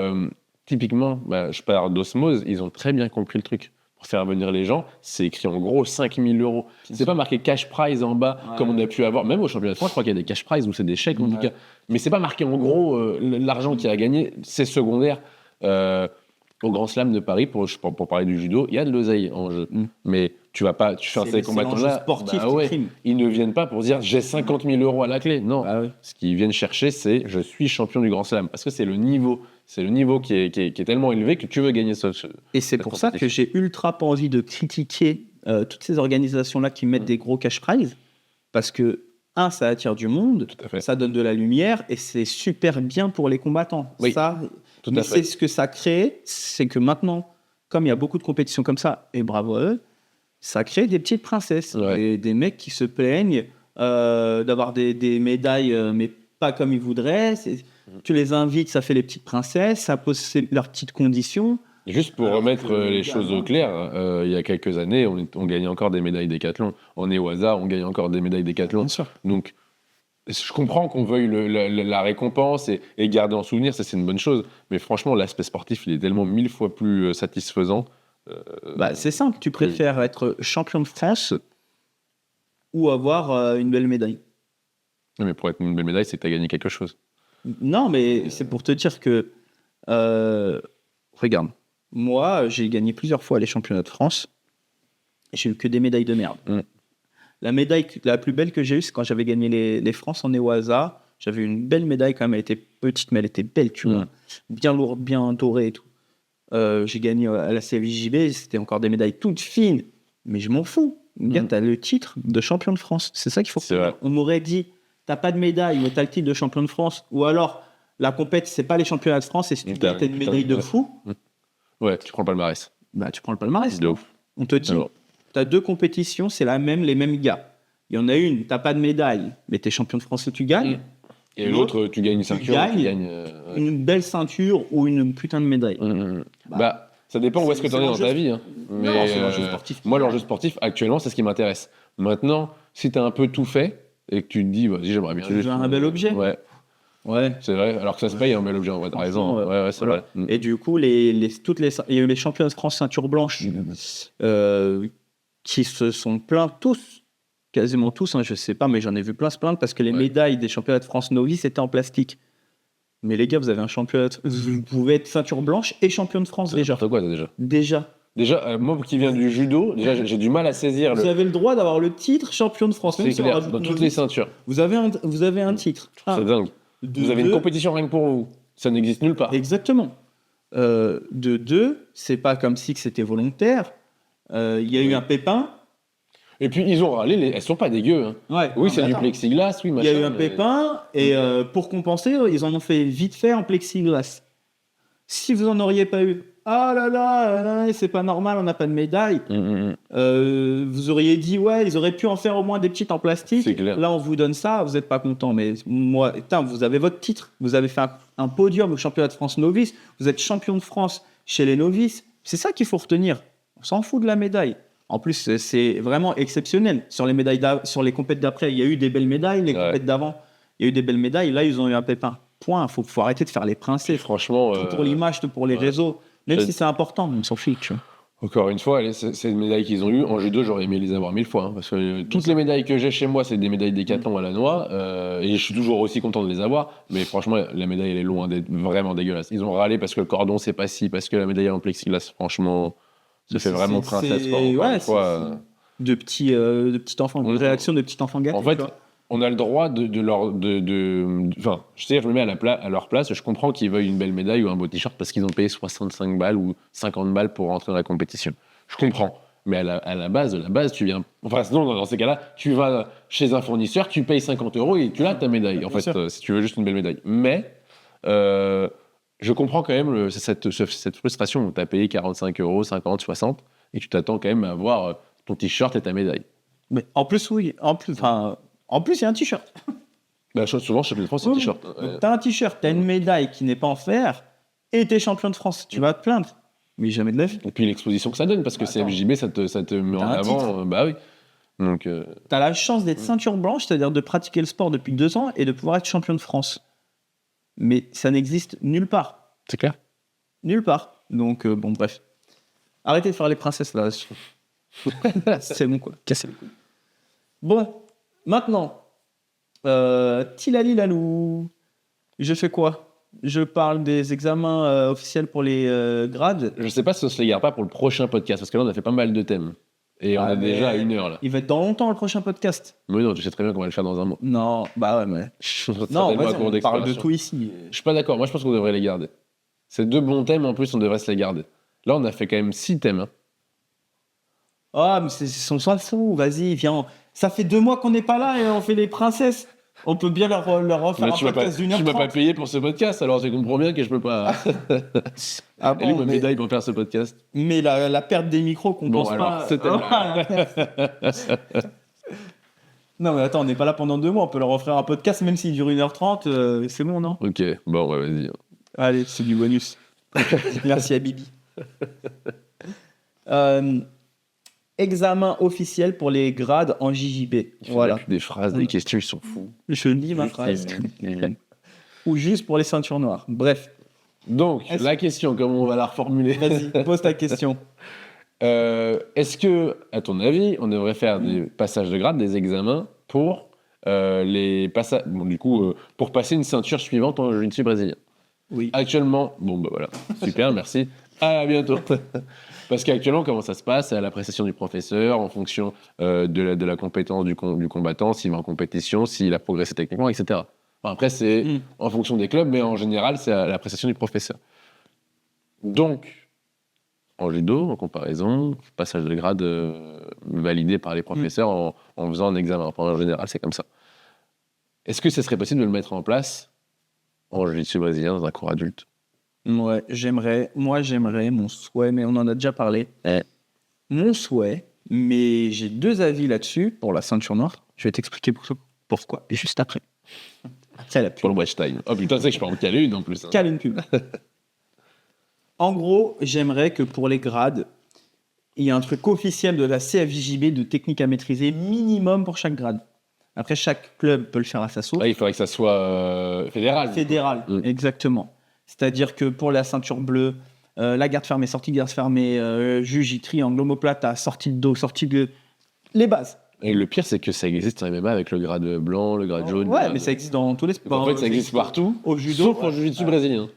typiquement, je parle d'Osmose, ils ont très bien compris le truc. Pour faire venir les gens, c'est écrit en gros 5000 euros. C'est pas marqué cash prize en bas, comme on a pu avoir. Même au championnat de France, je crois qu'il y a des cash prizes où c'est des chèques en tout cas. Mais c'est pas marqué en gros l'argent qu'il a gagné, c'est secondaire. Au Grand Slam de Paris, pour parler du judo, il y a de l'oseille en jeu. Mais tu vas pas, tu fais ces combattants-là, sportif qui prime. ils ne viennent pas pour dire j'ai 50 000 euros à la clé. Non, ce qu'ils viennent chercher, c'est je suis champion du Grand Slam. Parce que c'est le niveau qui est tellement élevé que tu veux gagner ça. Et c'est pour ça que j'ai ultra pas envie de critiquer toutes ces organisations-là qui mettent des gros cash prizes, parce que, ça attire du monde, Tout à fait. ça donne de la lumière, et c'est super bien pour les combattants. Oui, Ça, tout mais à fait. c'est ce que ça crée, c'est que maintenant, comme il y a beaucoup de compétitions comme ça, et bravo à eux, ça crée des petites princesses, Ouais. des mecs qui se plaignent d'avoir des médailles, mais pas comme ils voudraient. Tu les invites, ça fait les petites princesses, ça pose leurs petites conditions. Juste pour Alors remettre que, les choses au clair, il y a quelques années, on gagnait encore des médailles décathlon. On est au hasard, on gagne encore des médailles décathlon. Bien sûr. Donc, je comprends qu'on veuille la récompense et garder en souvenir, ça c'est une bonne chose. Mais franchement, l'aspect sportif, il est tellement 1000 fois plus satisfaisant. C'est simple, tu préfères être champion de France ou avoir une belle médaille. Mais pour être une belle médaille, c'est que tu as gagné quelque chose. Non, mais c'est pour te dire que, regarde, moi, j'ai gagné plusieurs fois les championnats de France et j'ai eu que des médailles de merde. La médaille la plus belle que j'ai eue, c'est quand j'avais gagné les France en Eoasa. J'avais une belle médaille quand même, elle était petite, mais elle était belle, tu vois. Bien lourde, bien dorée et tout. J'ai gagné à la CFJB, c'était encore des médailles toutes fines, mais je m'en fous. Gars, t'as le titre de champion de France. C'est ça qu'il faut. C'est vrai. On m'aurait dit, t'as pas de médaille, mais t'as le titre de champion de France. Ou alors, la compète, c'est pas les championnats de France, et si tu gagnes, t'as une médaille de fou, Ouais, tu prends le palmarès. bah tu prends le palmarès. De ouf. On te dit, Alors. t'as 2 compétitions, c'est les mêmes gars. Il y en a une, t'as pas de médaille, mais t'es champion de France et tu gagnes. Et l'autre, tu gagnes une ceinture, tu gagnes. Une belle ceinture ou une putain de médaille. Bah, ça dépend où est-ce que tu en es dans ta vie. Hein. Mais Non, c'est l'enjeu sportif. moi, l'enjeu sportif, actuellement, c'est ce qui m'intéresse. Maintenant, si tu as un peu tout fait et que tu te dis, vas-y, j'aimerais bien. Tu veux un bel objet. Ouais, Ouais. c'est vrai. Alors que ça se paye un bel objet, en vrai, t'as raison. Ouais, c'est Voilà. vrai. Et du coup, il y a eu les championnats de France ceinture blanche qui se sont plaints tous, quasiment tous, hein, je sais pas, mais j'en ai vu plein se plaindre parce que les médailles des championnats de France novices étaient en plastique. Mais les gars, vous avez un championnat, vous pouvez être ceinture blanche et champion de France déjà. N'importe quoi, déjà. Déjà. Moi qui viens du judo, déjà, j'ai du mal à saisir Vous avez le droit d'avoir le titre champion de France. Même C'est si on clair, rajoute dans toutes novice, les ceintures. Vous avez un titre. C'est dingue. Vous avez une compétition rien que pour vous. Ça n'existe nulle part. Exactement. De 2, c'est pas comme si que c'était volontaire. Il y a eu un pépin. Et puis, ils ont râlé, elles sont pas dégueu. Hein. Ouais, Oui, non, c'est mais du attends. plexiglas, oui, Il machin. y a eu un mais- pépin et pour compenser, ils en ont fait vite fait en plexiglas. Si vous en auriez pas eu, ah là là, c'est pas normal, on n'a pas de médaille. Vous auriez dit ouais, ils auraient pu en faire au moins des petites en plastique. C'est clair. Là, on vous donne ça, vous n'êtes pas content. Mais moi, putain, vous avez votre titre, vous avez fait un podium au championnat de France novice, vous êtes champion de France chez les novices. C'est ça qu'il faut retenir. On s'en fout de la médaille. En plus, c'est vraiment exceptionnel. Sur les médailles, sur les compètes d'après, il y a eu des belles médailles. Les compètes d'avant, il y a eu des belles médailles. Là, ils ont eu un pépin. Point. Faut arrêter de faire les princesses. Franchement. Tout pour l'image, tout pour les réseaux. Même si c'est important, on s'en fiche. Tu vois. Encore une fois, c'est une médaille qu'ils ont eues. En judo, j'aurais aimé les avoir 1000 fois. Hein, parce que toutes les médailles que j'ai chez moi, c'est des médailles décathlon à la noix. Et je suis toujours aussi content de les avoir. Mais franchement, la médaille, elle est loin d'être vraiment dégueulasse. Ils ont râlé parce que le cordon, c'est pas si, parce que la médaille est en plexiglas. Franchement, ça fait vraiment princesse. Quoi. Encore une fois, de petits enfants, une réaction de petits enfants gâtés. en fait, on a le droit de leur. Enfin, je me mets à leur place. Je comprends qu'ils veuillent une belle médaille ou un beau t-shirt parce qu'ils ont payé 65 balles ou 50 balles pour rentrer dans la compétition. Je comprends. Mais à la base, tu viens. Enfin, sinon, dans ces cas-là, tu vas chez un fournisseur, tu payes 50 € et tu as ta médaille. En fait, si tu veux juste une belle médaille. Mais. Je comprends quand même cette frustration où tu as payé 45 €, 50, 60 et tu t'attends quand même à avoir ton t-shirt et ta médaille. Mais en plus, oui. En plus, il y a un t-shirt. Bah, souvent, champion de France, c'est un t-shirt. T'as un t-shirt, t'as une médaille qui n'est pas en fer et t'es champion de France. Tu vas te plaindre. Mais jamais de la vie. Et puis l'exposition que ça donne, parce que CFJB, ça te met en T'as un avant. Bah oui. Donc, T'as la chance d'être ceinture blanche, c'est-à-dire de pratiquer le sport depuis 2 ans et de pouvoir être champion de France. Mais ça n'existe nulle part. c'est clair. Nulle part. Donc, bon, bref. Arrêtez de faire les princesses, là. C'est bon, quoi. Cassez les couilles. Bon, maintenant, Tilali Lalou. Je fais quoi? Je parle des examens officiels pour les grades. Je sais pas si on se les garde pas pour le prochain podcast, parce que là, on a fait pas mal de thèmes. Et on a déjà 1 heure, là. Il va être dans longtemps, le prochain podcast. Mais non, tu sais très bien qu'on va le faire dans un mois. Non, bah ouais, mais... Non, vas-y, on parle de tout ici. Je suis pas d'accord. Moi, je pense qu'on devrait les garder. C'est 2 bons thèmes, en plus, on devrait se les garder. Là, on a fait quand même 6 thèmes. Hein. Ah, mais c'est son sous, vas-y, viens. Ça fait 2 mois qu'on n'est pas là et on fait les princesses. On peut bien leur refaire Là, un podcast d'une heure tu m'as pas 30. payé pour ce podcast, alors tu comprends bien que je peux pas. Ah Elle est où bon, ma médaille pour faire ce podcast? mais la perte des micros qu'on Bon, pense alors, pas. c'était Non, mais attends, on n'est pas là pendant 2 mois. On peut leur offrir un podcast, même s'il dure 1h30. C'est bon, non? Ok, bon, ouais, vas-y. Allez, c'est du bonus. Merci à Bibi. Examen officiel pour les grades en JJB. Voilà. Des phrases, des questions, ils sont fous. Je lis ma phrase. Ou juste pour les ceintures noires. Bref, Donc, la question, comment on va la reformuler? vas-y, pose ta question. Est-ce que, à ton avis, on devrait faire des passages de grade, des examens pour les passages, bon, du coup, pour passer une ceinture suivante en jiu-jitsu brésilien? Oui. Actuellement, bon, bah voilà, super, merci. À bientôt. Parce qu'actuellement, comment ça se passe? C'est à l'appréciation du professeur, en fonction de la compétence du combattant, s'il va en compétition, s'il a progressé techniquement, etc. Enfin, après, c'est en fonction des clubs, mais en général, c'est à l'appréciation du professeur. Donc, en judo, en comparaison, passage de grade validé par les professeurs en faisant un examen. Enfin, en général, c'est comme ça. Est-ce que ce serait possible de le mettre en place en jiu-jitsu brésilien dans un cours adulte? Ouais, j'aimerais, mon souhait, mais on en a déjà parlé. Mon souhait, mais j'ai 2 avis là-dessus pour la ceinture noire. Je vais t'expliquer pourquoi, et juste après. C'est la Pour pub. le watch time. Oh putain, tu sais que je peux en caler une en plus. Hein. Cale une pub. En gros, j'aimerais que pour les grades, il y ait un truc officiel de la CFJB de technique à maîtriser minimum pour chaque grade. Après, chaque club peut le faire à sa sauce. Ouais, il faudrait que ça soit fédéral. Fédéral, exactement. C'est-à-dire que pour la ceinture bleue, la garde fermée, sortie de garde fermée, juge, triangle, omoplata, sortie de dos, sortie de... Les bases. Et le pire, c'est que ça existe en MMA avec le grade blanc, le grade jaune. Ouais, mais ça existe dans tous les sports. En fait, ça existe partout, Au judo, sauf en jiu-jitsu brésilien.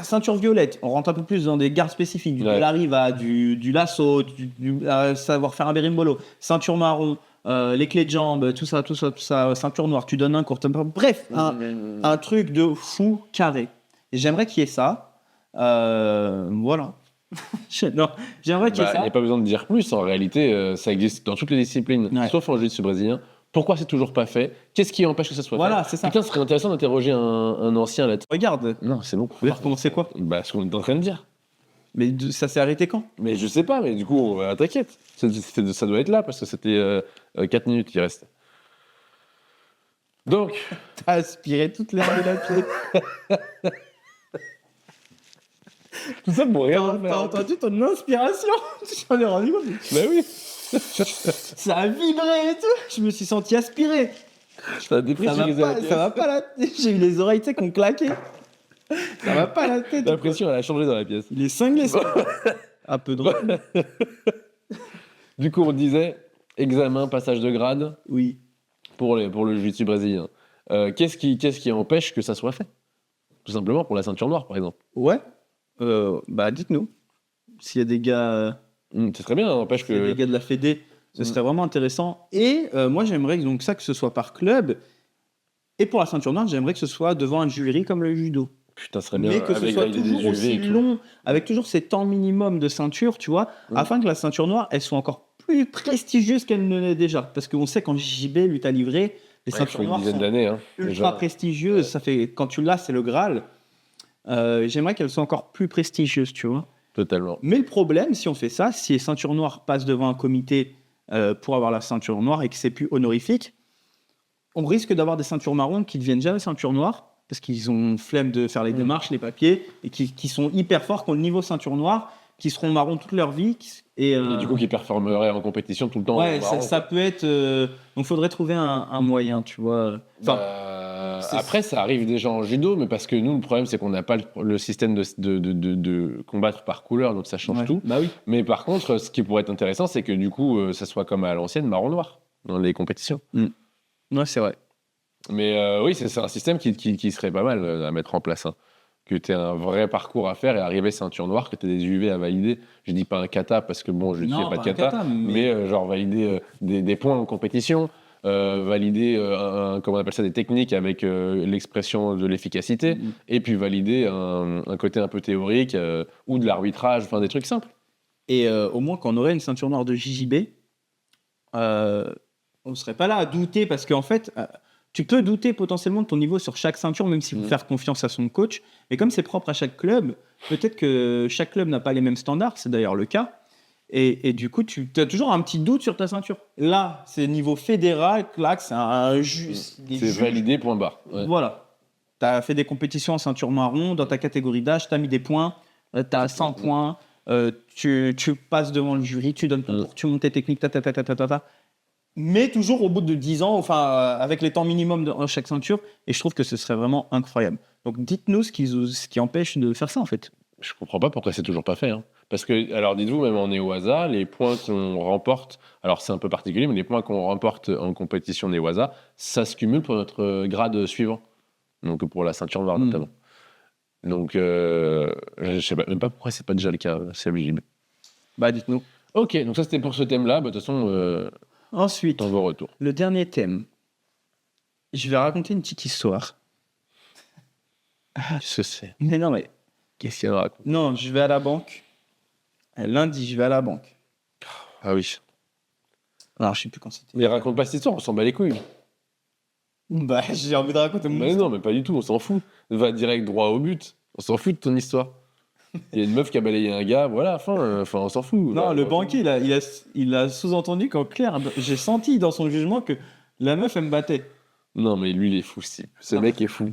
Ceinture violette, on rentre un peu plus dans des gardes spécifiques, du Lariva, du lasso, savoir faire un berimbolo, ceinture marron, les clés de jambes, tout ça, ceinture noire, tu donnes un court. Bref, un truc de fou carré. Et j'aimerais qu'il y ait ça. Voilà. Non, j'aimerais qu'il y ait Il ça. n'y a pas besoin de dire plus. En réalité, ça existe dans toutes les disciplines, sauf en jiu-jitsu brésilien. Pourquoi c'est toujours pas fait? Qu'est-ce qui empêche que ça soit fait? Voilà, c'est ça. Putain, ce serait intéressant d'interroger un ancien là-dessus. Regarde. Non, c'est bon. Par contre, c'est quoi? Bah, ce qu'on est en train de dire. Mais ça s'est arrêté quand? Mais je sais pas, mais du coup, t'inquiète. Ça doit être là parce que c'était 4 minutes qui restent. Donc. T'as aspiré toute l'air de la pièce. Tout ça pour rien. T'as entendu ton inspiration? J'en ai rendu compte. Bah oui. Ça a vibré et tout. Je me suis senti aspiré. Ça va pas la tête. J'ai eu les oreilles, tu sais, qui ont claqué. Ça va pas la tête. La pression, elle a changé dans la pièce. Il est cinglé, ça. Un peu drôle. Du coup, on disait examen, passage de grade. Oui. Pour le jiu-jitsu brésilien. Qu'est-ce qui empêche que ça soit fait? Tout simplement pour la ceinture noire, par exemple. Ouais. Bah, dites-nous. S'il y a des gars. C'est très bien, n'empêche que. Des gars de la Fédé, ce serait vraiment intéressant. Et moi, j'aimerais donc ça que ce soit par club. Et pour la ceinture noire, j'aimerais que ce soit devant un jury comme le judo. Putain, ce serait bien. Mais que ce soit toujours aussi long, avec toujours ces temps minimum de ceinture, tu vois, afin que la ceinture noire, elle soit encore plus prestigieuse qu'elle ne l'est déjà. Parce qu'on sait qu'en JJB, lutte à livrer, les ceintures noires sont ultra prestigieuses. Ça fait, quand tu l'as, c'est le Graal. J'aimerais qu'elles soient encore plus prestigieuses, tu vois. Totalement. Mais le problème, si on fait ça, si les ceintures noires passent devant un comité pour avoir la ceinture noire et que c'est plus honorifique, on risque d'avoir des ceintures marrons qui deviennent jamais ceintures noires parce qu'ils ont flemme de faire les démarches, les papiers, et qui sont hyper forts, qui ont le niveau ceinture noire, qui seront marrons toute leur vie. Et du coup, qui performeraient en compétition tout le temps. Ouais, ça peut être... donc, il faudrait trouver un moyen, tu vois. Enfin, après, ça arrive déjà en judo, mais parce que nous, le problème, c'est qu'on n'a pas le système de combattre par couleur, donc ça change tout. Bah oui. Mais par contre, ce qui pourrait être intéressant, c'est que du coup, ça soit comme à l'ancienne, marron-noir, dans les compétitions. Ouais, c'est vrai. Mais oui, c'est un système qui serait pas mal à mettre en place. Hein. Que tu aies un vrai parcours à faire et arriver ceinture noire, que tu aies des UV à valider. Je dis pas un kata parce que bon, je ne fais pas de kata, mais genre valider des points en compétition, valider comment on appelle ça, des techniques avec l'expression de l'efficacité, et puis valider un côté un peu théorique ou de l'arbitrage, enfin des trucs simples. Et au moins, quand on aurait une ceinture noire de JJB, on ne serait pas là à douter parce qu'en fait, tu peux douter potentiellement de ton niveau sur chaque ceinture, même s'il faut faire confiance à son coach. Mais comme c'est propre à chaque club, peut-être que chaque club n'a pas les mêmes standards, c'est d'ailleurs le cas. Et du coup, tu as toujours un petit doute sur ta ceinture. Là, c'est niveau fédéral, clac, c'est un C'est validé, point barre. Ouais. Voilà. Tu as fait des compétitions en ceinture marron, dans ta catégorie d'âge, tu as mis des points, tu as 100 points, tu passes devant le jury, tu donnes ton cours, tu montes tes techniques, mais toujours au bout de 10 ans, enfin, avec les temps minimums de chaque ceinture, et je trouve que ce serait vraiment incroyable. Donc dites-nous ce qui empêche de faire ça, en fait. Je comprends pas pourquoi c'est toujours pas fait. Hein. Parce que, alors dites-vous, même en Newaza, les points qu'on remporte, alors c'est un peu particulier, mais les points qu'on remporte en compétition Newaza, ça se cumule pour notre grade suivant. Donc pour la ceinture noire notamment. Donc je sais même pas pourquoi c'est pas déjà le cas, c'est LGB. Bah dites-nous. Ok, donc ça c'était pour ce thème-là. Bah, de toute façon, ensuite, dans vos retours. Le dernier thème. Je vais raconter une petite histoire. Qu'est-ce que c'est? Mais non, mais... Qu'est-ce qu'il raconte? Non, je vais à la banque. Lundi, je vais à la banque. Ah oui. Alors, je sais plus quand c'était. Mais raconte pas cette histoire, on s'en bat les couilles. Bah, j'ai envie de raconter mon Mais histoire. non, mais pas du tout, on s'en fout. Va direct droit au but. On s'en fout de ton histoire. Il y a une meuf qui a balayé un gars, voilà, enfin, on s'en fout. Non, Là, le banquier, il a sous-entendu qu'en clair, j'ai senti dans son jugement que la meuf, elle me battait. Non, mais lui, il est fou, ce mec est fou.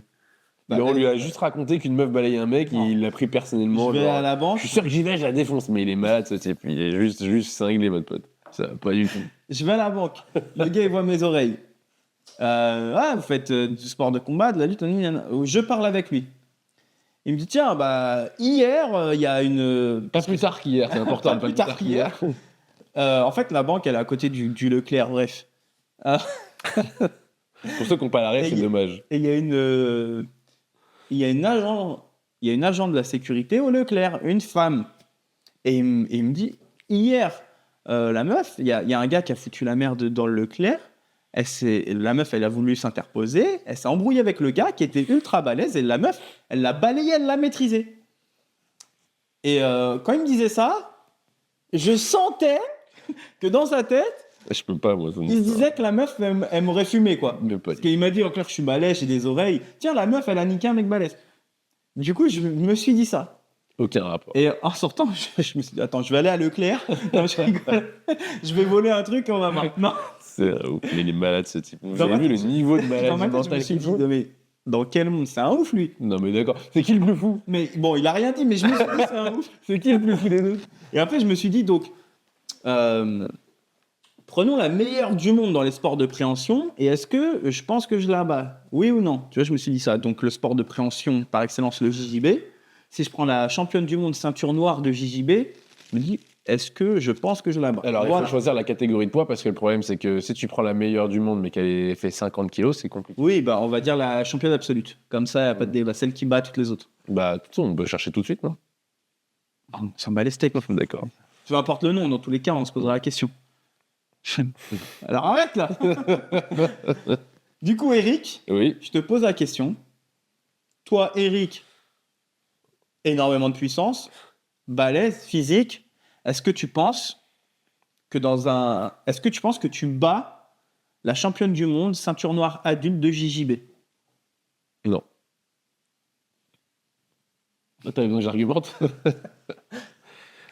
Bah, on lui a juste raconté qu'une meuf balayait un mec, il l'a pris personnellement. Je vais à la banque. Je suis sûr que j'y vais, je la défonce, mais il est malade, ce type. Il est juste cinglé, mon pote. Ça va pas du tout. Je vais à la banque. Le gars, il voit mes oreilles. Vous faites du sport de combat, de la lutte, je parle avec lui. Il me dit, tiens, bah, hier, il y a une... Pas plus tard qu'hier, c'est important. Pas plus tard qu'hier. En fait, la banque, elle est à côté du Leclerc, bref. Pour ceux qui n'ont pas l'arrêt, c'est dommage. Et il y a une agent de la sécurité au Leclerc, une femme. Et il me dit, hier, la meuf, il y a un gars qui a foutu la merde dans le Leclerc. La meuf, elle a voulu s'interposer. Elle s'est embrouillée avec le gars qui était ultra balèze. Et la meuf, elle l'a balayé, elle l'a maîtrisé. Et quand il me disait ça, je sentais que dans sa tête, je peux pas, moi. Il se disait que la meuf, elle m'aurait fumé, quoi. Parce qu'il m'a dit, en clair, je suis balèze, j'ai des oreilles. Tiens, la meuf, elle a niqué un mec balèze. Du coup, je me suis dit ça. Aucun rapport. Et en sortant, je me suis dit, attends, je vais aller à Leclerc. Non, je rigole. Je vais voler un truc et on va voir. Non. C'est ouf, il est malade, ce type. Vous avez vu le niveau de maladie dans ma tête, je me suis dit, mais dans quel monde? C'est un ouf, lui. Non, mais d'accord. C'est qui le plus fou? Mais bon, il a rien dit, mais je me suis dit, c'est un ouf. C'est qui le plus fou des deux? Et après, je me suis dit, donc... prenons la meilleure du monde dans les sports de préhension et est-ce que je pense que je la bats? Oui ou non? Tu vois, je me suis dit ça. Donc, le sport de préhension par excellence, le JJB. Si je prends la championne du monde ceinture noire de JJB, je me dis, est-ce que je pense que je la bats? Alors, il faut choisir la catégorie de poids parce que le problème, c'est que si tu prends la meilleure du monde mais qu'elle ait fait 50 kilos, c'est compliqué. Oui, bah, on va dire la championne absolue. Comme ça, il n'y a pas de débat. Celle qui bat toutes les autres. Bah, de toute façon, on peut chercher tout de suite, non? On s'en bat les steaks. D'accord. Peu importe le nom, dans tous les cas, on se posera la question. Alors arrête là. Du coup, Eric, oui. Je te pose la question. Toi, Eric, énormément de puissance, balèze, physique. Est-ce que tu penses que tu bats la championne du monde ceinture noire adulte de JJB? Non. T'as besoin que j'argumente?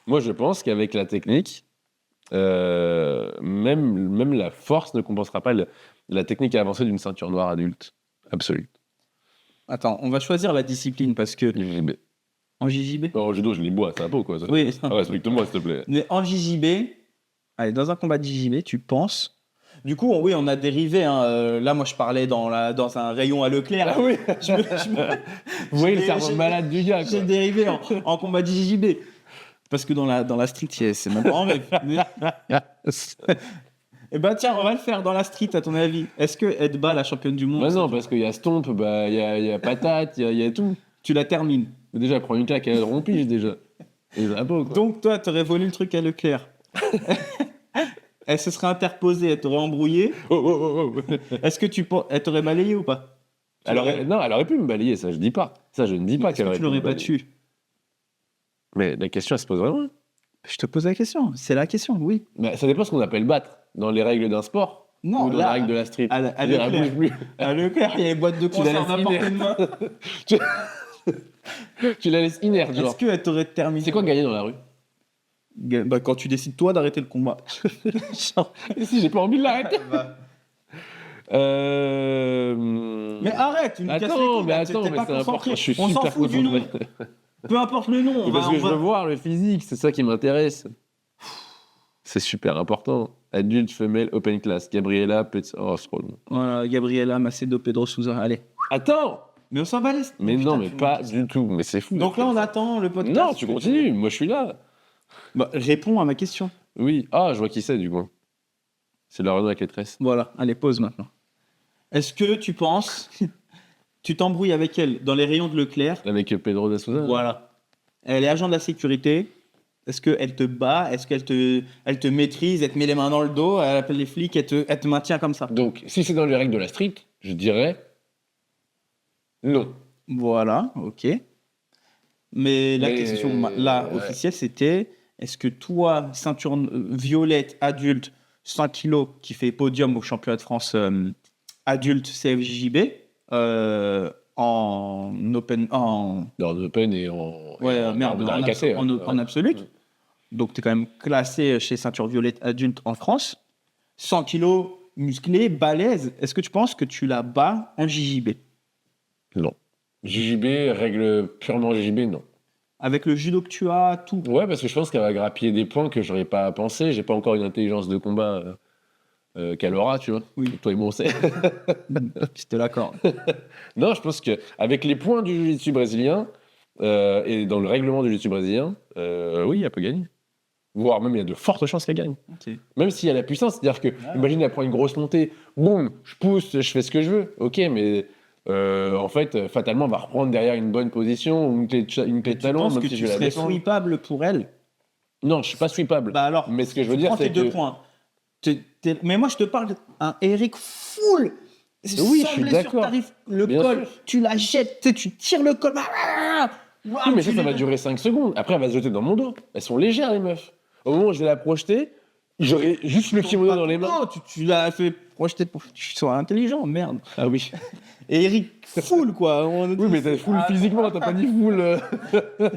Moi, je pense qu'avec la technique, même la force ne compensera pas la technique avancée d'une ceinture noire adulte absolue. Attends, on va choisir la discipline parce que... JJB. En JJB? En judo, je les bois, c'est un peu quoi ça. Oui. Ah, respecte-moi, s'il te plaît. Mais en JJB, allez, dans un combat de JJB, tu penses... Du coup, oui, on a dérivé. Hein. Là, moi, je parlais dans un rayon à Leclerc. Ah oui. Vous voyez le cerveau malade du gars. J'ai dérivé en combat de JJB. Parce que dans la street, c'est même pas en rêve. Eh ben tiens, on va le faire dans la street, à ton avis. Est-ce que elle bat la championne du monde? Bah non, parce qu'il y a Stomp, bah, il y a Patate, il y a tout. Tu la termines. Mais déjà, elle prend une claque, elle rompige déjà. Et la peau, quoi. Donc toi, t'aurais volé le truc à Leclerc. Elle se serait interposée, elle t'aurait embrouillé. Oh. Est-ce que elle t'aurait balayé ou pas? Non, elle aurait pu me balayer, ça je dis pas. Ça je ne dis pas qu'elle aurait pu. pu me Tu l'aurais pas balayer. tué? Mais la question, elle se pose vraiment. Je te pose la question. C'est la question, oui. Mais ça dépend ce qu'on appelle battre dans les règles d'un sport Non, ou dans les règles de la street. à Je veux dire, elle Leclerc. bouge plus. À Leclerc, il y a les boîtes de Tu la conserve à laisses portée de main. Tu la laisses inerte, genre. Est-ce qu'elle t'aurait terminé? C'est quoi gagner dans la rue? Bah, quand tu décides, toi, d'arrêter le combat. Genre, Et si j'ai pas envie de l'arrêter. bah. Euh... Mais arrête, tu me casses les Attends, couilles, mais là, attends, t'es mais pas c'est important. concentré. Je suis On s'en super fout du nom. concentré. Peu importe le nom. Parce que je veux voir le physique, c'est ça qui m'intéresse. C'est super important. Adulte, femelle, open class. Gabriela, oh, c'est trop long. Voilà, Gabriela Macedo, Pedro Souza, allez. Attends. Mais on s'en va les... Mais Putain, non, mais tu pas me- du tout. Mais c'est fou. Donc là, on attend le podcast. Non, tu continues. Moi, je suis là. Bah, réponds à ma question. Oui. Ah, je vois qui c'est, du coup. C'est la Renault avec les tresses. Voilà, allez, pause maintenant. Est-ce que tu penses... tu t'embrouilles avec elle dans les rayons de Leclerc? Avec Pedro da Souza. Voilà. Elle est agent de la sécurité. Est-ce qu'elle te bat? Est-ce qu'elle elle te maîtrise? Elle te met les mains dans le dos? Elle appelle les flics? Elle te maintient comme ça? Donc, si c'est dans les règles de la street, je dirais non. Voilà, ok. Mais la Mais, question là, ouais. officielle, c'était est-ce que toi, ceinture violette, adulte, 100 kilos, qui fait podium au championnat de France adulte CFJB, en open. En, Dans l'open et en. ouais, et en- merde, en en, cassé, en, ouais. en absolu. Donc, tu es quand même classé chez ceinture violette adulte en France. 100 kilos, musclé, balèze. Est-ce que tu penses que tu la bats en JJB? Non. JJB, règle purement JJB, non. Avec le judo que tu as, tout. Ouais, parce que je pense qu'elle va grappiller des points que j'aurais pas pensé. J'ai pas encore une intelligence de combat qu'elle aura, tu vois. Oui. Toi et moi, on sait. J'étais d'accord. Non, je pense que avec les points du jiu-jitsu brésilien et dans le règlement du jiu-jitsu brésilien, oui, elle peut gagner. Voire même, il y a de fortes chances qu'elle gagne. Ok. Même s'il y a la puissance, c'est-à-dire que, imagine, elle prend une grosse montée, boum, je pousse, je fais ce que je veux. Ok, mais en fait, fatalement, on va reprendre derrière une bonne position, ou une clé de Tu talon, penses même que si tu je vais la serais défendre. sweepable pour elle? Non, je suis pas sweepable. Bah alors, Mais ce que je veux tu dire, prends tes c'est deux que. points. Mais moi, je te parle d'un Eric full. Oui, je suis d'accord. T'arrives, le Bien col, sûr. tu la jettes, tu tires le col. Oui, mais ça va durer 5 secondes. Après, elle va se jeter dans mon dos. Elles sont légères, les meufs. Au moment où je vais la projeter, j'aurai juste le kimono dans les mains. Non, tu l'as fait projeter pour que tu sois intelligent, merde. Ah oui. Et Eric full, quoi. Oui, mais t'es full physiquement, t'as pas dit full.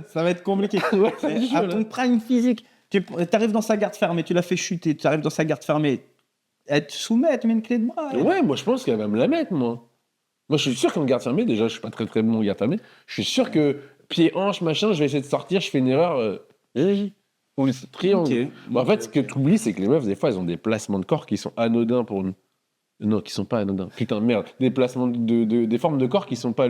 Ça va être compliqué. Ouais, ça va être chaud, À là. ton prime physique, tu arrives dans sa garde fermée, tu la fais chuter, tu arrives dans sa garde fermée, elle te soumet, elle te met une clé de bras. elle. Ouais, moi je pense qu'elle va me la mettre, moi. Moi je suis sûr qu'en garde fermée, déjà je suis pas très très bon en garde fermée, je suis sûr que pied, hanche, machin, je vais essayer de sortir, je fais une erreur. Oui, c'est triangle. Ok. Bon, en fait, ce que tu oublies, c'est que les meufs, des fois, elles ont des placements de corps qui sont anodins pour nous. Non, qui sont pas anodins. Putain, merde. Des placements des formes de corps qui sont pas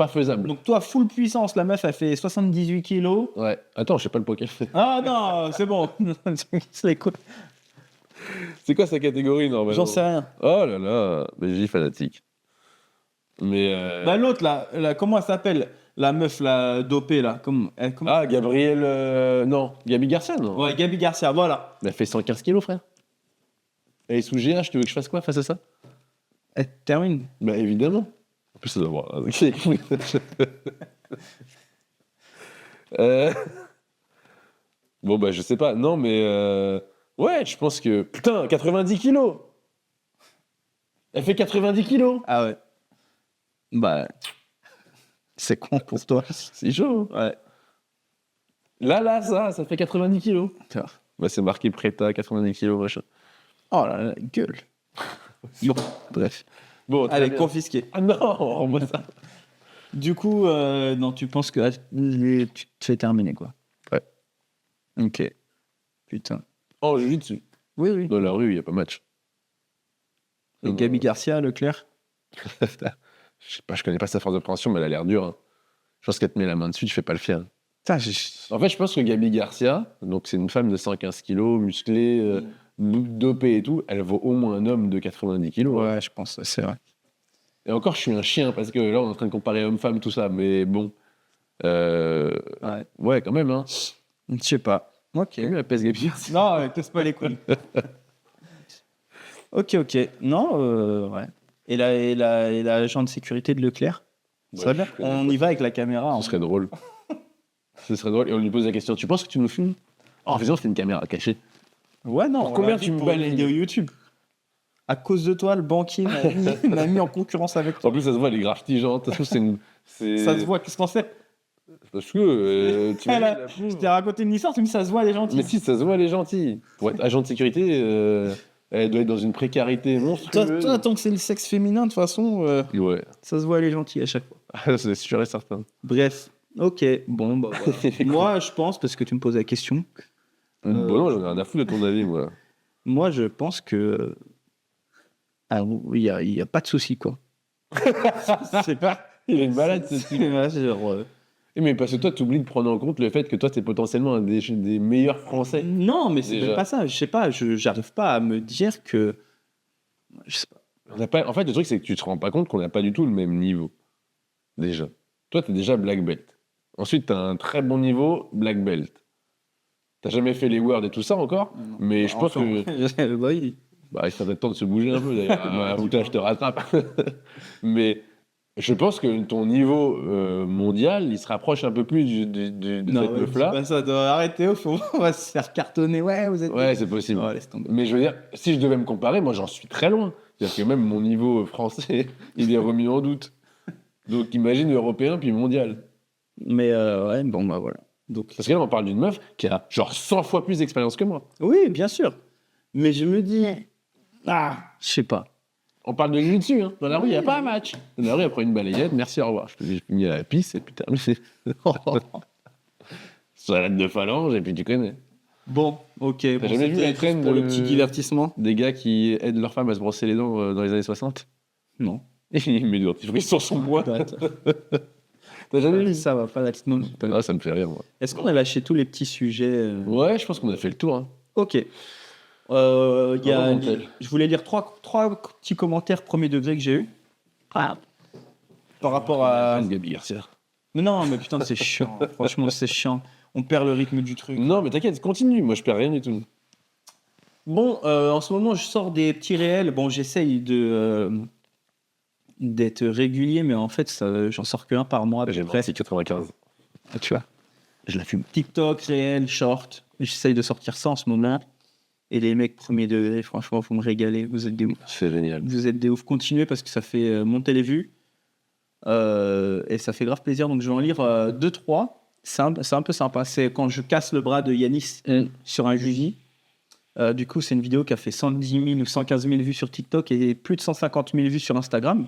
faisables. Donc toi, full puissance, la meuf, elle fait 78 kilos. Ouais. Attends, je sais pas le poids qu'elle fait. Ah non, c'est bon. C'est les couilles. C'est quoi sa catégorie, normalement? J'en sais rien. Oh là là, BJ fanatique. Mais. Bah l'autre là, comment elle s'appelle? La meuf là, dopée là. Comment Ah, Gabriel. Non, Gabi Garcia, non? Ouais, Gabi Garcia, voilà. Elle fait 115 kilos, frère. Elle est sous GH, tu veux que je fasse quoi face à ça? Elle termine. Bah évidemment. En plus, ça doit avoir. Bon, bah je sais pas. Non, mais. Ouais, je pense que. Putain, 90 kilos! Elle fait 90 kilos! Ah ouais. Bah. C'est con pour toi. C'est chaud. Hein. Ouais. Là, ça fait 90 kilos. Putain. Bah c'est marqué Preta, 90 kilos, machin. Oh là là, gueule. Bon, bref. Bon, très Allez, bien. confisqué. Ah non, on voit ça. Du coup, non, tu penses que tu te fais terminer, quoi. Ouais. Ok. Putain. Oh, j'ai vu dessus. Oui, oui. Dans la rue, il y a pas match. Et Gabi Garcia, Leclerc. Je sais pas, je connais pas sa force de préhension, mais elle a l'air dure. Hein. Je pense qu'elle te met la main dessus, tu fais pas le fier. Putain, En fait, je pense que Gabi Garcia, donc c'est une femme de 115 kilos, musclée, dopée et tout, elle vaut au moins un homme de 90 kilos. Hein. Ouais, je pense, c'est vrai. Et encore, je suis un chien, parce que là, on est en train de comparer homme-femme, tout ça, mais bon. Ouais, quand même, hein. Je sais pas. Ok. T'as vu la pèse Gabi Garcia? Non, casse pas les couilles. ok. Non, ouais. Et l'agent de sécurité de Leclerc. Ouais, Ça serait bien. je connais On pas. y va avec la caméra. Ce serait drôle. Ce serait drôle. Et on lui pose la question, tu penses que tu nous filmes? En faisant, c'est une caméra cachée. Ouais, non. Combien tu me pour une balayes vidéo YouTube? À cause de toi, le banquier m'a mis en concurrence avec En toi. plus, ça se voit, les graffitis, genre, de toute façon, Ça se voit, qu'est-ce qu'on sait? Parce que, tu Elle imagines a- la Je pauvre. t'ai raconté une histoire, tu me dis ça se voit, elle est gentille. Mais si, ça se voit, elle est gentille. Pour être agent de sécurité, elle doit être dans une précarité monstrueuse. Toi, tant que c'est le sexe féminin, de toute façon, Ouais, ça se voit, elle est gentille à chaque fois. c'est sûr et certain. Bref, ok, bon, bah voilà. Moi, je pense, parce que tu me poses la question, Bon, non, j'en ai rien à foutre de ton avis, moi. moi, je pense que. Ah, il y a pas de souci, quoi. C'est pas. Il est une malade, ce type. Ouais, c'est genre, Mais parce que toi, tu oublies de prendre en compte le fait que toi, t'es potentiellement un des meilleurs Français. Non, mais c'est Déjà. même pas ça. Je sais pas, j'arrive pas à me dire que. Je sais pas. On n'a pas... En fait, le truc, c'est que tu te rends pas compte qu'on n'a pas du tout le même niveau. Déjà. Toi, t'es déjà black belt. Ensuite, t'as un très bon niveau black belt. T'as jamais fait les words et tout ça encore, mais je pense que... Bah oui. Bah, il serait peut-être temps de se bouger un peu, d'ailleurs. Ou je te rattrape. Mais je pense que ton niveau mondial, il se rapproche un peu plus de Non, cette ouais, meuf-là. dis pas ça, arrêtez, on va se faire cartonner. Ouais, vous êtes. Ouais, c'est possible. Ouais, laisse tomber. Mais je veux dire, si je devais me comparer, moi j'en suis très loin. C'est-à-dire que même mon niveau français, il est remis en doute. Donc imagine européen puis mondial. Mais ouais, bon, bah voilà. Donc, Parce que là, on parle d'une meuf qui a genre 100 fois plus d'expérience que moi. oui, bien sûr. Mais je me dis. Ah, je sais pas. On parle de jiu-jitsu, hein. Dans la rue, il n'y a pas un match. Dans la rue, après une balayette, merci, au revoir. Je finis à la pisse et puis terminé. Salade de phalange et puis tu connais. Bon, ok. Bon, jamais vu c'était la traîne pour de- le petit divertissement? Des gars qui aident leur femme à se brosser les dents dans les années 60. Non. Il met des dentifrices sur son bois. T'as jamais vu ça? Ça va pas, la petite non. Ah, ça me fait rire, moi. Est-ce qu'on a lâché tous les petits sujets Ouais, je pense qu'on a fait le tour. Hein. Ok. Il y a, Remontel. je voulais lire trois petits commentaires premier degré que j'ai eu. Par rapport à. Gabi Garcia. Mais non, mais putain, c'est chiant. Franchement, c'est chiant. On perd le rythme du truc. Non, mais t'inquiète, continue. Moi, je perds rien du tout. Bon, en ce moment, je sors des petits réels. Bon, j'essaye d'être régulier, mais en fait, j'en sors qu'un par mois. À peu J'ai près. c'est 95. Ah, tu vois, je la fume. TikTok, réel, short. J'essaye de sortir ça en ce moment. Et les mecs premier degré, franchement, vous me régalez. Vous êtes des ouf. C'est génial. Vous êtes des ouf. Continuez parce que ça fait monter les vues. Et ça fait grave plaisir. Donc, je vais en lire 2-3. C'est un peu sympa. C'est quand je casse le bras de Yanis sur un Juji. Du coup, c'est une vidéo qui a fait 110 000 ou 115 000 vues sur TikTok et plus de 150 000 vues sur Instagram.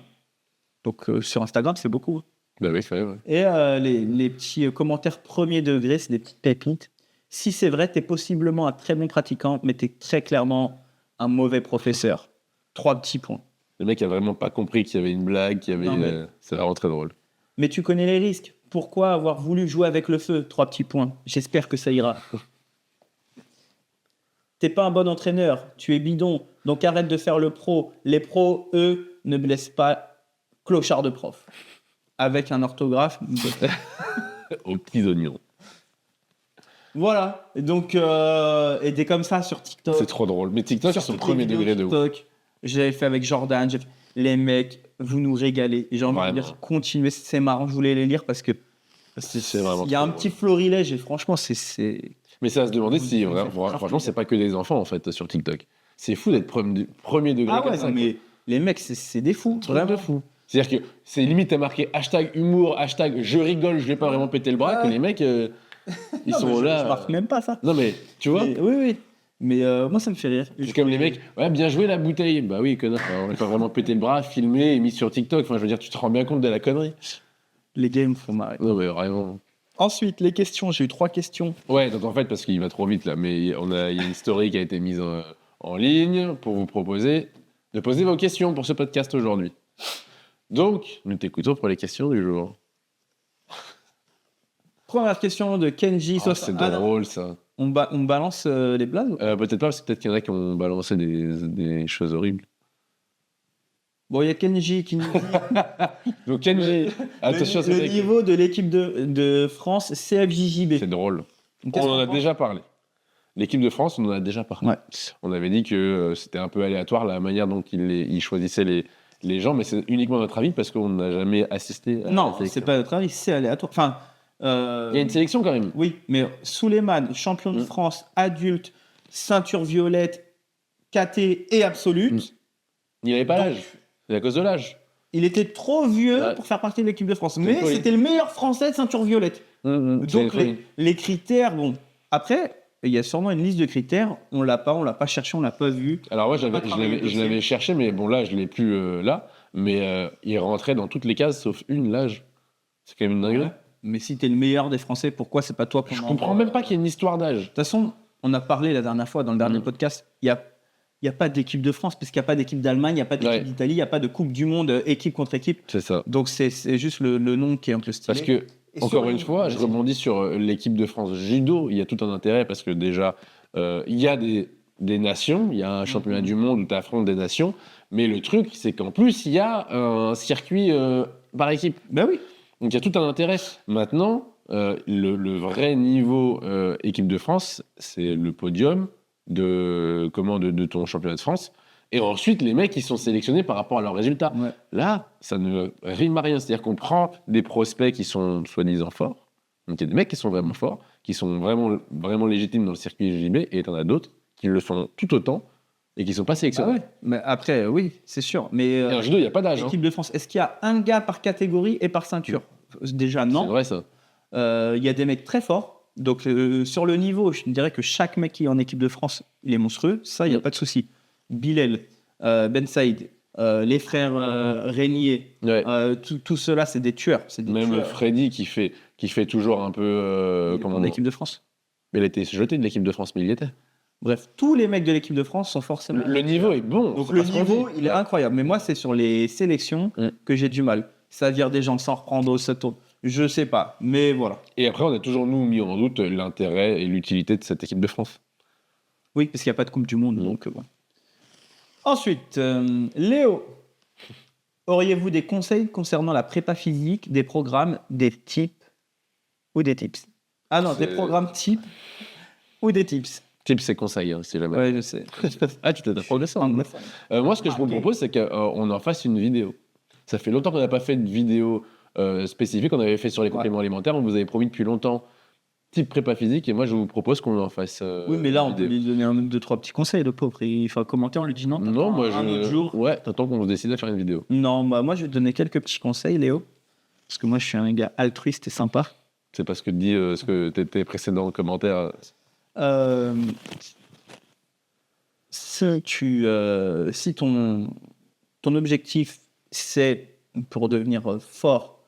Donc, sur Instagram, c'est beaucoup. Bah oui, c'est vrai. Ouais. Et les petits commentaires premier degré, c'est des petites pépites. Si c'est vrai, t'es possiblement un très bon pratiquant, mais t'es très clairement un mauvais professeur. 3 petits points. Le mec a vraiment pas compris qu'il y avait une blague, qu'il y avait. Non, mais- C'est vraiment très drôle. Mais tu connais les risques. Pourquoi avoir voulu jouer avec le feu? 3 petits points. J'espère que ça ira. T'es pas un bon entraîneur, tu es bidon, donc arrête de faire le pro. Les pros, eux, ne blessent pas clochard de prof. Avec un orthographe. Aux petits oignons. Voilà. Et donc, et t'es comme ça sur TikTok. C'est trop drôle. Mais TikTok, c'est Sur son toutes premier les vidéos degré de ouf. TikTok. J'avais fait avec Jordan. Les mecs, vous nous régalez. Et j'ai envie de Vraiment. dire, continuez, c'est marrant. Je voulais les lire parce que C'est vraiment. il y a trop un drôle. petit florilège et franchement, c'est. Mais ça à se demander si, Vous- franchement, c'est pas que des enfants en fait sur TikTok. C'est fou d'être premier degré. Ah comme ouais, ça, non, mais les mecs, c'est des fous. quoi. Vraiment fou. C'est-à-dire que c'est limite à marquer hashtag humour, hashtag je rigole, je vais pas vraiment péter le bras, Ouais. que les mecs, ils Non, sont mais là. Je marque même pas ça. Non mais, tu vois, Mais- oui, oui. Mais moi, ça me fait rire. c'est comme les mecs, ouais, bien joué la bouteille. Bah oui, connard, on n'a pas vraiment pété le bras, filmé et mis sur TikTok. Enfin, je veux dire, tu te rends bien compte de la connerie. Les games font marrer. Non mais vraiment. Ensuite, les questions. J'ai eu 3 questions. Ouais, donc en fait, parce qu'il va trop vite là, mais il y a une story qui a été mise en ligne pour vous proposer de poser vos questions pour ce podcast aujourd'hui. Donc, nous t'écoutons pour les questions du jour. Première question de Kenji. Oh, c'est Ah, non. drôle ça. On balance les blazes. Peut-être pas, parce que peut-être qu'il y en a qui ont balancé des choses horribles. Bon, il y a Kenji qui nous dit Donc Kenji, attention, le niveau de l'équipe de France CFJJB. c'est drôle. Donc, On qu'est-ce en qu'on a pense déjà parlé. L'équipe de France, on en a déjà parlé. Ouais. On avait dit que c'était un peu aléatoire la manière dont ils choisissaient les gens, mais c'est uniquement notre avis parce qu'on n'a jamais assisté à Non, cette c'est pas notre avis, c'est aléatoire. Enfin, Il y a une sélection quand même. Oui, mais Souleymane, champion de France, adulte, ceinture violette, KT et absolute. Il n'avait pas Donc, l'âge. C'est à cause de l'âge. Il était trop vieux Ouais. pour faire partie de l'équipe de France. une Mais folie. c'était le meilleur Français de ceinture violette. C'est une Donc folie. les critères, bon. Après, il y a sûrement une liste de critères. On l'a pas cherché, on l'a pas vu. Alors, moi, Pas travaillé le je dossier. l'avais cherché, mais bon, là, je l'ai plus là. Mais il rentrait dans toutes les cases sauf une, l'âge. C'est quand même une dinguerie. Ouais. Mais si t'es le meilleur des Français, pourquoi c'est pas toi qu'on Je envoie comprends même pas qu'il y ait une histoire d'âge. De toute façon, on a parlé la dernière fois dans le dernier podcast. Il y a pas d'équipe de France parce qu'il n'y a pas d'équipe d'Allemagne, il n'y a pas d'équipe Ouais. d'Italie, il n'y a pas de Coupe du Monde équipe contre équipe. C'est ça. Donc c'est juste le nom qui est un peu stylé. Parce que, Et encore sur une le- fois, je Vas-y. rebondis sur l'équipe de France judo. Il y a tout un intérêt parce que déjà, il y a des nations, il y a un championnat du monde où tu affrontes des nations. Mais le truc, c'est qu'en plus, il y a un circuit par équipe. Ben oui. Donc il y a tout un intérêt. Maintenant, le vrai niveau équipe de France, c'est le podium de ton championnat de France. Et ensuite, les mecs, ils sont sélectionnés par rapport à leurs résultats. Ouais. Là, ça ne rime à rien. C'est-à-dire qu'on prend des prospects qui sont soi-disant forts. Donc il y a des mecs qui sont vraiment forts, qui sont vraiment, vraiment légitimes dans le circuit JB, et il y en a d'autres qui le sont tout autant et qui ne sont pas Ah sélectionnés. ouais. Mais après, oui, c'est sûr. Mais Et en judo, il n'y a pas d'âge. Hein. l'équipe de France, est-ce qu'il y a un gars par catégorie et par ceinture? Déjà, C'est non. vrai, ça. Il y a des mecs très forts. Donc, sur le niveau, je dirais que chaque mec qui est en équipe de France, il est monstrueux. Ça, il n'y a pas de souci. Bilal, Ben Saïd, les frères Régnier, Ouais. tout cela, c'est des tueurs. C'est des Même tueurs Freddy qui fait toujours un peu. en équipe de France. Il a été jeté de l'équipe de France, mais il y était. Bref, tous les mecs de l'équipe de France sont forcément. Le niveau est bon. Donc c'est le pas ce qu'on niveau, dit. il est incroyable. Mais moi, c'est sur les sélections que j'ai du mal. C'est-à-dire des gens sans reprendre au tour. Je sais pas. Mais voilà. Et après, on a toujours, nous, mis en doute l'intérêt et l'utilité de cette équipe de France. Oui, parce qu'il n'y a pas de Coupe du Monde. Donc, voilà. Ensuite, Léo, auriez-vous des conseils concernant la prépa physique, des programmes, des types ou des tips? Ah non, des programmes types ou des tips. Type, c'est conseil, hein, si jamais. Ouais, je sais. Ah, tu t'es progressé. Hein. Moi, ce que je vous propose, c'est qu'on en fasse une vidéo. Ça fait longtemps qu'on n'a pas fait de vidéo spécifique. On avait fait sur les compléments alimentaires. On vous avait promis depuis longtemps type prépa physique. Et moi, je vous propose qu'on en fasse. Oui, mais là, on une peut vidéo. lui donner deux, trois petits conseils, le pauvre. Il faut commenter, on lui dit non. Non, moi, un autre jour. Ouais, t'attends qu'on se décide à faire une vidéo. Non, bah, moi, je vais te donner quelques petits conseils, Léo. Parce que moi, je suis un gars altruiste et sympa. C'est parce que dit ce que tes précédents commentaires. Si ton objectif, c'est pour devenir fort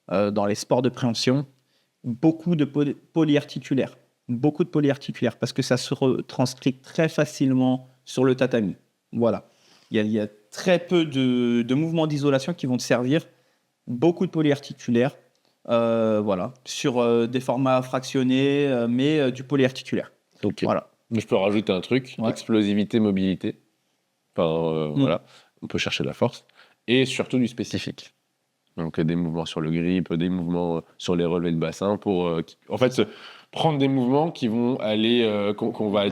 dans les sports de préhension, beaucoup de polyarticulaires. Beaucoup de polyarticulaires, parce que ça se retranscrit très facilement sur le tatami. Voilà. Il y a très peu de mouvements d'isolation qui vont te servir. Beaucoup de polyarticulaires. Voilà. Sur des formats fractionnés, mais du polyarticulaire. Ok. Voilà. Je peux rajouter un truc, Ouais. explosivité, mobilité. Enfin, voilà, on peut chercher la force. Et surtout du spécifique. Donc des mouvements sur le grip, des mouvements sur les relevés de bassin pour en fait prendre des mouvements qui vont aller qu'on va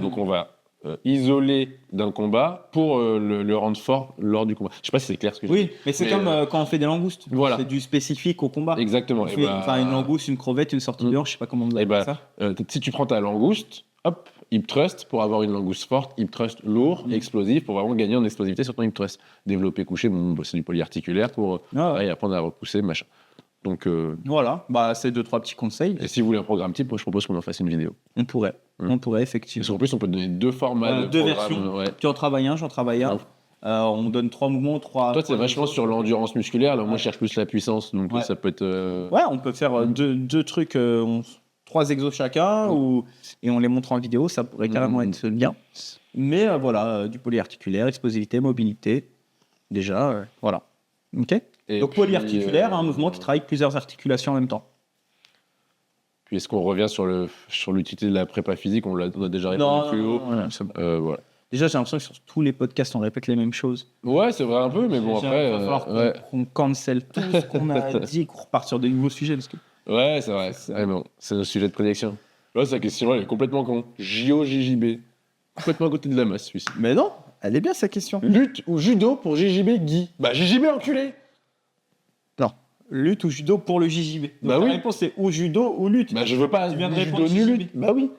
isoler d'un combat pour le rendre fort lors du combat. Je sais pas si c'est clair ce que je dis. Oui, mais c'est comme quand on fait des langoustes. Voilà. C'est du spécifique au combat. Exactement. On Et fait, une langouste, une crevette, une sortie de hanche, je sais pas comment vous Et appelez bah, ça. si tu prends ta langouste, hop, hip thrust pour avoir une langouste forte, hip thrust lourd, explosif pour vraiment gagner en explosivité sur ton hip thrust. Développer couché, c'est du polyarticulaire pour pareil, apprendre à repousser, machin. Donc voilà, bah, c'est deux, trois petits conseils. et si vous voulez un programme type, moi je propose qu'on en fasse une vidéo. On pourrait Parce effectivement. qu'en plus, on peut donner deux formats de Deux programme. versions. Ouais. Tu en travailles un, j'en travaille un. On donne trois mouvements, trois. Toi, c'est vachement sur l'endurance musculaire. Alors moi, je cherche plus la puissance, donc Ouais. ça peut être. Ouais, on peut faire deux trucs, trois exos chacun, et on les montre en vidéo, ça pourrait carrément être bien. Mais voilà, du polyarticulaire, explosivité, mobilité. Déjà, voilà. Ok. Et Donc puis, polyarticulaire, un mouvement qui travaille plusieurs articulations en même temps. Puis est-ce qu'on revient sur l'utilité de la prépa physique? On a déjà répondu plus haut. c'est bon. Voilà. Déjà, j'ai l'impression que sur tous les podcasts, on répète les mêmes choses. Ouais, c'est vrai un peu, mais bon Déjà, après. il va falloir qu'on cancel tout ce qu'on a dit, qu'on reparte sur de nouveaux sujets. Parce que... Ouais, c'est vrai. Ouais, mais bon, c'est notre sujet de prédilection. Là, sa question, elle est complètement con. JOJJB. Complètement à côté de la masse, celui-ci. Mais non, elle est bien sa question. Lutte ou judo pour JJB Guy? Bah, JJB enculé! lutte ou judo pour le JJB. Donc Bah la oui. réponse c'est ou judo ou lutte. Bah, je veux pas Tu viens de ni répondre judo ni JJB. lutte. Bah oui.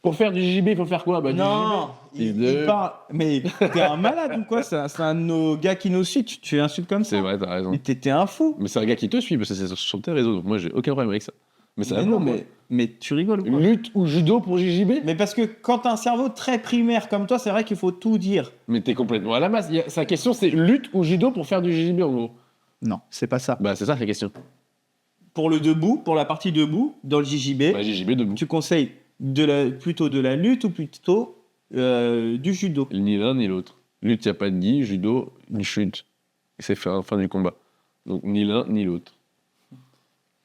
Pour faire du JJB, il faut faire quoi? Bah, du Non, JJB. il parle. Mais t'es un malade ou quoi? C'est un de nos gars qui nous suit. Tu insultes comme ça. C'est vrai, t'as raison. Mais t'es un fou. Mais c'est un gars qui te suit parce que c'est sur tes réseaux, donc moi j'ai aucun problème avec ça. Mais ça Mais va non, pas, mais tu rigoles ou quoi? lutte ou judo pour JJB? Mais parce que quand t'as un cerveau très primaire comme toi, c'est vrai qu'il faut tout dire. Mais t'es complètement à la masse. Sa question c'est lutte ou judo pour faire du JJB en gros. Non, c'est pas ça. Bah c'est ça sa question. Pour le debout, pour la partie debout, dans le JJB, Bah JJB debout. tu conseilles plutôt de la lutte ou plutôt du judo? Ni l'un ni l'autre. Lutte, y a pas de gi, judo, une chute. C'est fin du combat. Donc ni l'un ni l'autre.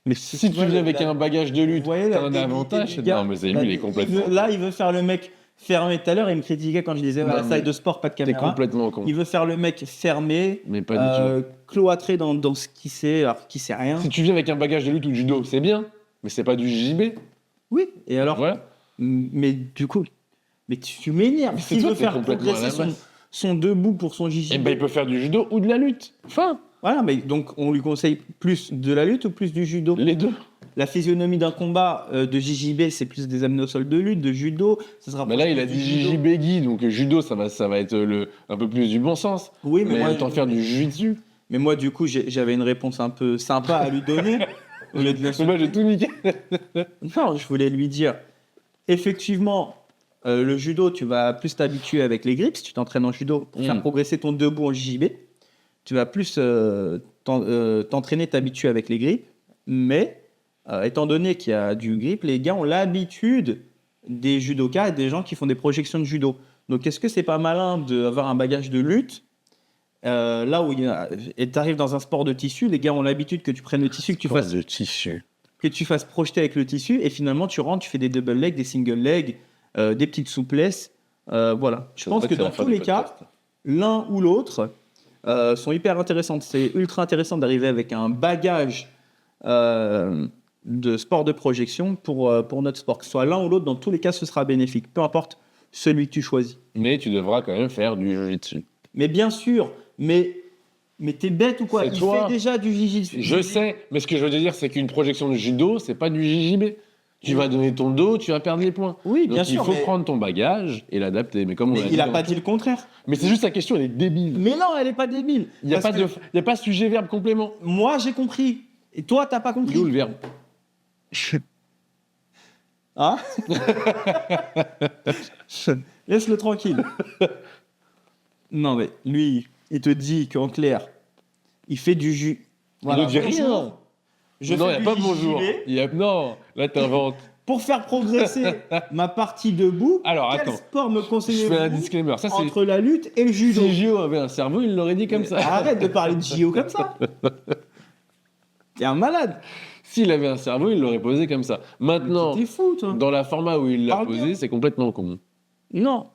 Mais Si tu viens avec un bagage de lutte, Vous voyez t'as la un débilité avantage. du gars. Non mais c'est lui, il est complètement. Là, il veut faire le mec fermé tout à l'heure. Il me critiquait quand je disais Non, la mais salle de sport, pas de T'es caméra. complètement con. Il veut faire le mec fermé, Mais pas du tout. cloîtré dans ce qu'il sait, alors qu'il sait rien. Si tu viens avec un bagage de lutte ou de judo, c'est bien. Mais c'est pas du JJB. Oui, et alors Voilà. Mais du coup, mais tu m'énerves. Mais c'est S'il toi, veut t'es faire complètement à progresser la masse. son debout pour son JJB. Et ben il peut faire du judo ou de la lutte. Fin. Voilà, mais donc on lui conseille plus de la lutte ou plus du judo? Les deux. La physionomie d'un combat de JJB, c'est plus des amenés au sol de lutte, de judo. Ça sera Mais là, il a plus dit du judo. JJB Guy, donc judo, ça va être un peu plus du bon sens. Oui, Mais moi, autant faire du jiu-jitsu. mais moi, du coup, j'avais une réponse un peu sympa à lui donner. Au lieu de Mais moi, j'ai tout niqué. Non, je voulais lui dire, effectivement, le judo, tu vas plus t'habituer avec les grips. Si tu t'entraînes en judo pour faire progresser ton debout en JJB, tu vas plus t'entraîner, t'habituer avec les grips. Mais, étant donné qu'il y a du grip, les gars ont l'habitude des judokas et des gens qui font des projections de judo. Donc, est-ce que c'est pas malin d'avoir un bagage de lutte là où tu arrives dans un sport de tissu, les gars ont l'habitude que tu prennes le tissu, que tu fasses projeter avec le tissu, et finalement tu rentres, tu fais des double legs, des single legs, des petites souplesses. Voilà. Je pense que dans tous les cas, l'un ou l'autre sont hyper intéressantes. C'est ultra intéressant d'arriver avec un bagage de sport de projection pour notre sport. Que ce soit l'un ou l'autre, dans tous les cas, ce sera bénéfique. Peu importe celui que tu choisis. Mais tu devras quand même faire du jiu-jitsu. Mais bien sûr, mais t'es bête ou quoi? C'est Il toi. fait déjà du jiu-jitsu. Je sais, mais ce que je veux te dire, c'est qu'une projection de judo, c'est pas du JJB. Tu vas donner ton dos, tu vas perdre les points. Oui, Donc bien il sûr. faut mais prendre ton bagage et l'adapter. Mais comme on mais l'a il a dit pas dans- dit le contraire. Mais c'est juste sa question, elle est débile. Mais non, elle est pas débile. Il n'y a, Parce pas que y a pas sujet-verbe complément. moi, j'ai compris. Et toi, t'as pas Il est où compris. le verbe? Hein? Laisse-le tranquille. Non, mais lui, il te dit qu'en clair, il fait du jus. Il ne dit rien. bonjour. Je Non, fais il n'y a du pas JJB bonjour. Non, là t'inventes. pour faire progresser ma partie debout. Alors, Quel attends. sport me Je fais un conseillez-vous disclaimer. Ça, c'est. entre la lutte et le judo? Si Gio avait un cerveau, il l'aurait dit comme ça. Arrête de parler de JO comme ça. T'es un malade. S'il avait un cerveau, il l'aurait posé comme ça. Maintenant, T'es fou, toi. dans la format où il l'a Parle posé, bien. c'est complètement con. Non.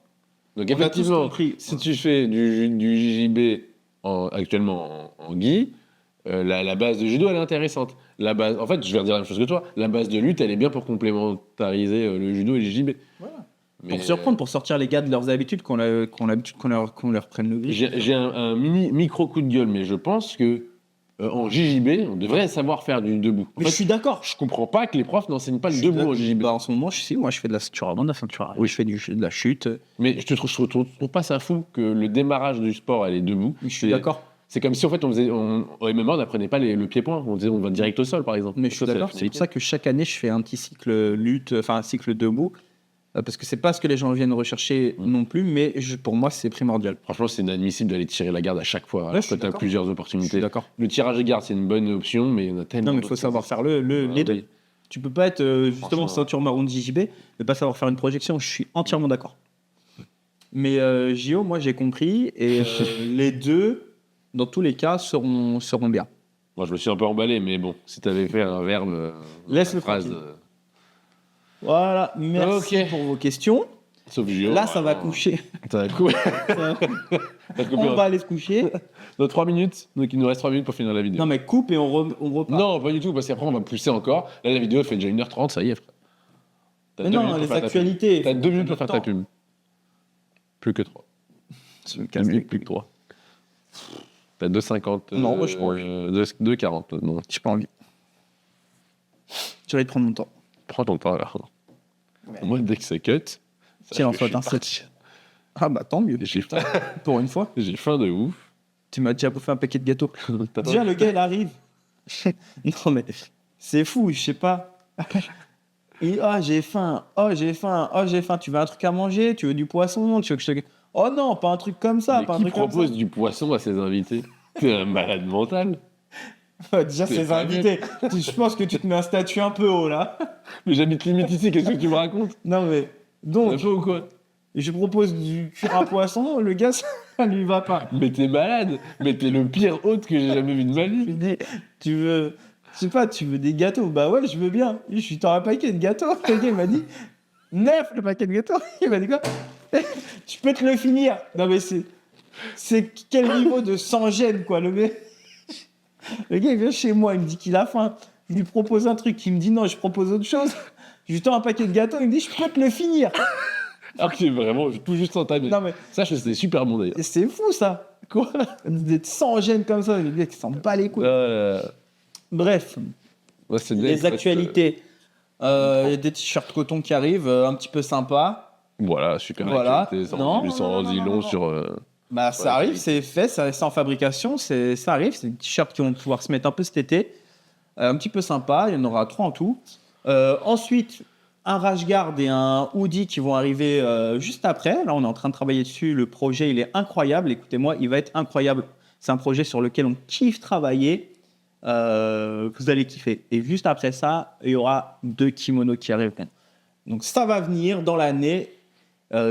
Donc On a tous effectivement, compris. si tu fais du JJB actuellement en gi, la base de judo elle est intéressante. La base, en fait, je vais redire la même chose que toi. La base de lutte elle est bien pour complémentariser le judo et le JJB. Voilà. Mais, Pour surprendre, pour sortir les gars de leurs habitudes, qu'on leur prenne le grip. j'ai un micro coup de gueule, mais je pense que en JJB, on devrait savoir faire du debout. En Mais fait, je suis d'accord. je comprends pas que les profs n'enseignent pas le Je suis debout en d'accord. JJB. Bah, en ce moment, moi, je fais de la ceinture avant, de la ceinture arrière. Oui, je fais de la chute. Mais je trouve pas ça fou que le démarrage du sport elle est debout. Je suis d'accord. C'est comme si en fait au MMA on n'apprenait pas le pied-point, on disait on va direct au sol par exemple. Mais je suis Ça, d'accord. c'est C'est pour ça que chaque année, je fais un petit cycle lutte, enfin un cycle debout. Parce que c'est pas ce que les gens viennent rechercher non plus, mais pour moi, c'est primordial. Franchement, c'est inadmissible d'aller tirer la garde à chaque fois. Ouais, Alors je suis que tu as d'accord. plusieurs Je suis opportunités. d'accord. Le tirage de garde, c'est une bonne option, mais il y en a tellement. Non, mais il faut d'autres. savoir faire les deux. Tu peux pas être justement Franchement. ceinture marron de JJB, mais pas savoir faire une projection. Je suis entièrement d'accord. Mais JO, moi, j'ai compris. Et les deux, dans tous les cas, seront bien. Moi, je me suis un peu emballé, mais bon, si tu avais fait un verbe, Laisse-le une phrase, tranquille. Voilà. Merci Ok. pour vos questions. sauf Gio. Là, ça va vraiment. coucher. Ça va couper. On va aller se coucher. Dans 3 minutes, donc il nous reste 3 minutes pour finir la vidéo. Non, mais coupe et on repart. Non, pas du tout, parce qu'après on va pousser encore. Là, la vidéo elle fait déjà 1h30, ça y est, frère. T'as Mais 2 non, minutes pour les faire ta actualités. pub. T'as 2 minutes pour Notre faire ta temps. pub. Plus que 3. 4 minutes, plus que 3. T'as 2,50. Non, moi, je mange. 2,40. Non. J'ai pas envie. Je vais te prendre mon temps. Prends ton temps alors. Ouais. Moi, dès que c'est cut, Tiens, en je suis fait, un parti. Ah bah tant mieux. J'ai faim. Pour une fois. J'ai faim de ouf. Tu m'as déjà bouffé un paquet de gâteaux. T'as Déjà, le gars, il arrive. Non, mais c'est fou, je sais pas. Ah, j'ai faim. Oh, j'ai faim. Oh, j'ai faim. Tu veux un truc à manger? Tu veux du poisson? Tu veux que je te... Oh non, pas un truc comme ça. Mais Pas un qui truc comme propose du poisson à ses invités? T'es un malade mental. ça. Déjà, C'est ses pas invités. Je pense que tu te mets un statut un peu haut, là. Mais j'habite limite ici, qu'est-ce que tu me racontes? Non, mais... T'as Donc, pas ou quoi? je propose du cuir à poisson. Le gars, ça lui va pas. Mais t'es malade. Mais t'es le pire hôte que j'ai jamais vu de ma Je vie. lui dis, tu veux... Je sais pas, tu veux des gâteaux? Bah ouais, je veux bien. Je suis dans un paquet de gâteaux. Le gars, il m'a dit... 9 le paquet de gâteaux. Il m'a dit quoi? Tu peux te le finir. Non, mais c'est quel niveau de sans gêne, quoi, le gars. Le gars, il vient chez moi, il me dit qu'il a faim. Je lui propose un truc, il me dit non, je propose autre chose. Je lui tends un paquet de gâteaux, il me dit je peux te le finir. Alors que c'est vraiment tout juste entamé. Non, mais Sache que c'était super bon d'ailleurs. c'est fou, ça. Quoi? D'être sans gêne comme ça, le gars qui s'en bat les couilles. Bref, Ouais, c'est bien, les en fait, actualités. Il y a des t-shirts coton qui arrivent, un petit peu sympa. Voilà, super Voilà. actualité. Ça Non, en dit non, long non. sur. Bah, ça Ouais, arrive, oui. c'est fait, c'est en fabrication, ça arrive. C'est des t-shirts qui vont pouvoir se mettre un peu cet été. Un petit peu sympa, il y en aura 3 en tout. Ensuite, un rash guard et un hoodie qui vont arriver juste après. Là, on est en train de travailler dessus. Le projet, il est incroyable. Écoutez-moi, il va être incroyable. C'est un projet sur lequel on kiffe travailler. Vous allez kiffer. Et juste après ça, il y aura 2 kimonos qui arrivent. Donc ça va venir dans l'année.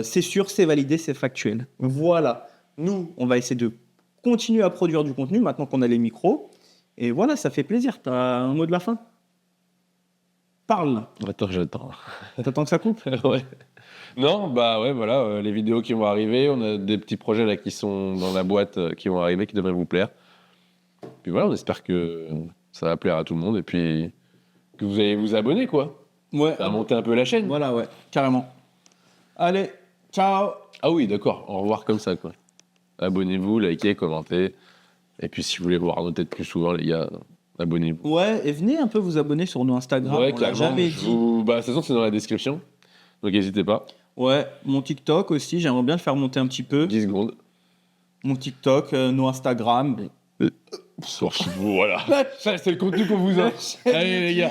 C'est sûr, c'est validé, c'est factuel. Voilà. Nous, on va essayer de continuer à produire du contenu maintenant qu'on a les micros. Et voilà, ça fait plaisir. T'as un mot de la fin? Parle. Attends, j'attends. T'attends que ça coupe? Ouais. Non, bah ouais, voilà, les vidéos qui vont arriver. On a des petits projets là qui sont dans la boîte qui vont arriver, qui devraient vous plaire. Puis voilà, on espère que ça va plaire à tout le monde et puis que vous allez vous abonner, quoi. Ouais. Ça va monter un peu la chaîne. Voilà, ouais, carrément. Allez, ciao. Ah oui, d'accord, au revoir comme ça, quoi. Abonnez-vous, likez, commentez. Et puis si vous voulez voir nos têtes plus souvent, les gars, abonnez-vous. Ouais, et venez un peu vous abonner sur nos Instagram. Ouais, on l'a clairement. jamais dit. Bah, de toute façon, c'est dans la description. Donc n'hésitez pas. Ouais, mon TikTok aussi, j'aimerais bien le faire monter un petit peu. 10 secondes. Mon TikTok, nos Instagram. Voilà. Ça, c'est le contenu qu'on vous a. Allez, les gars.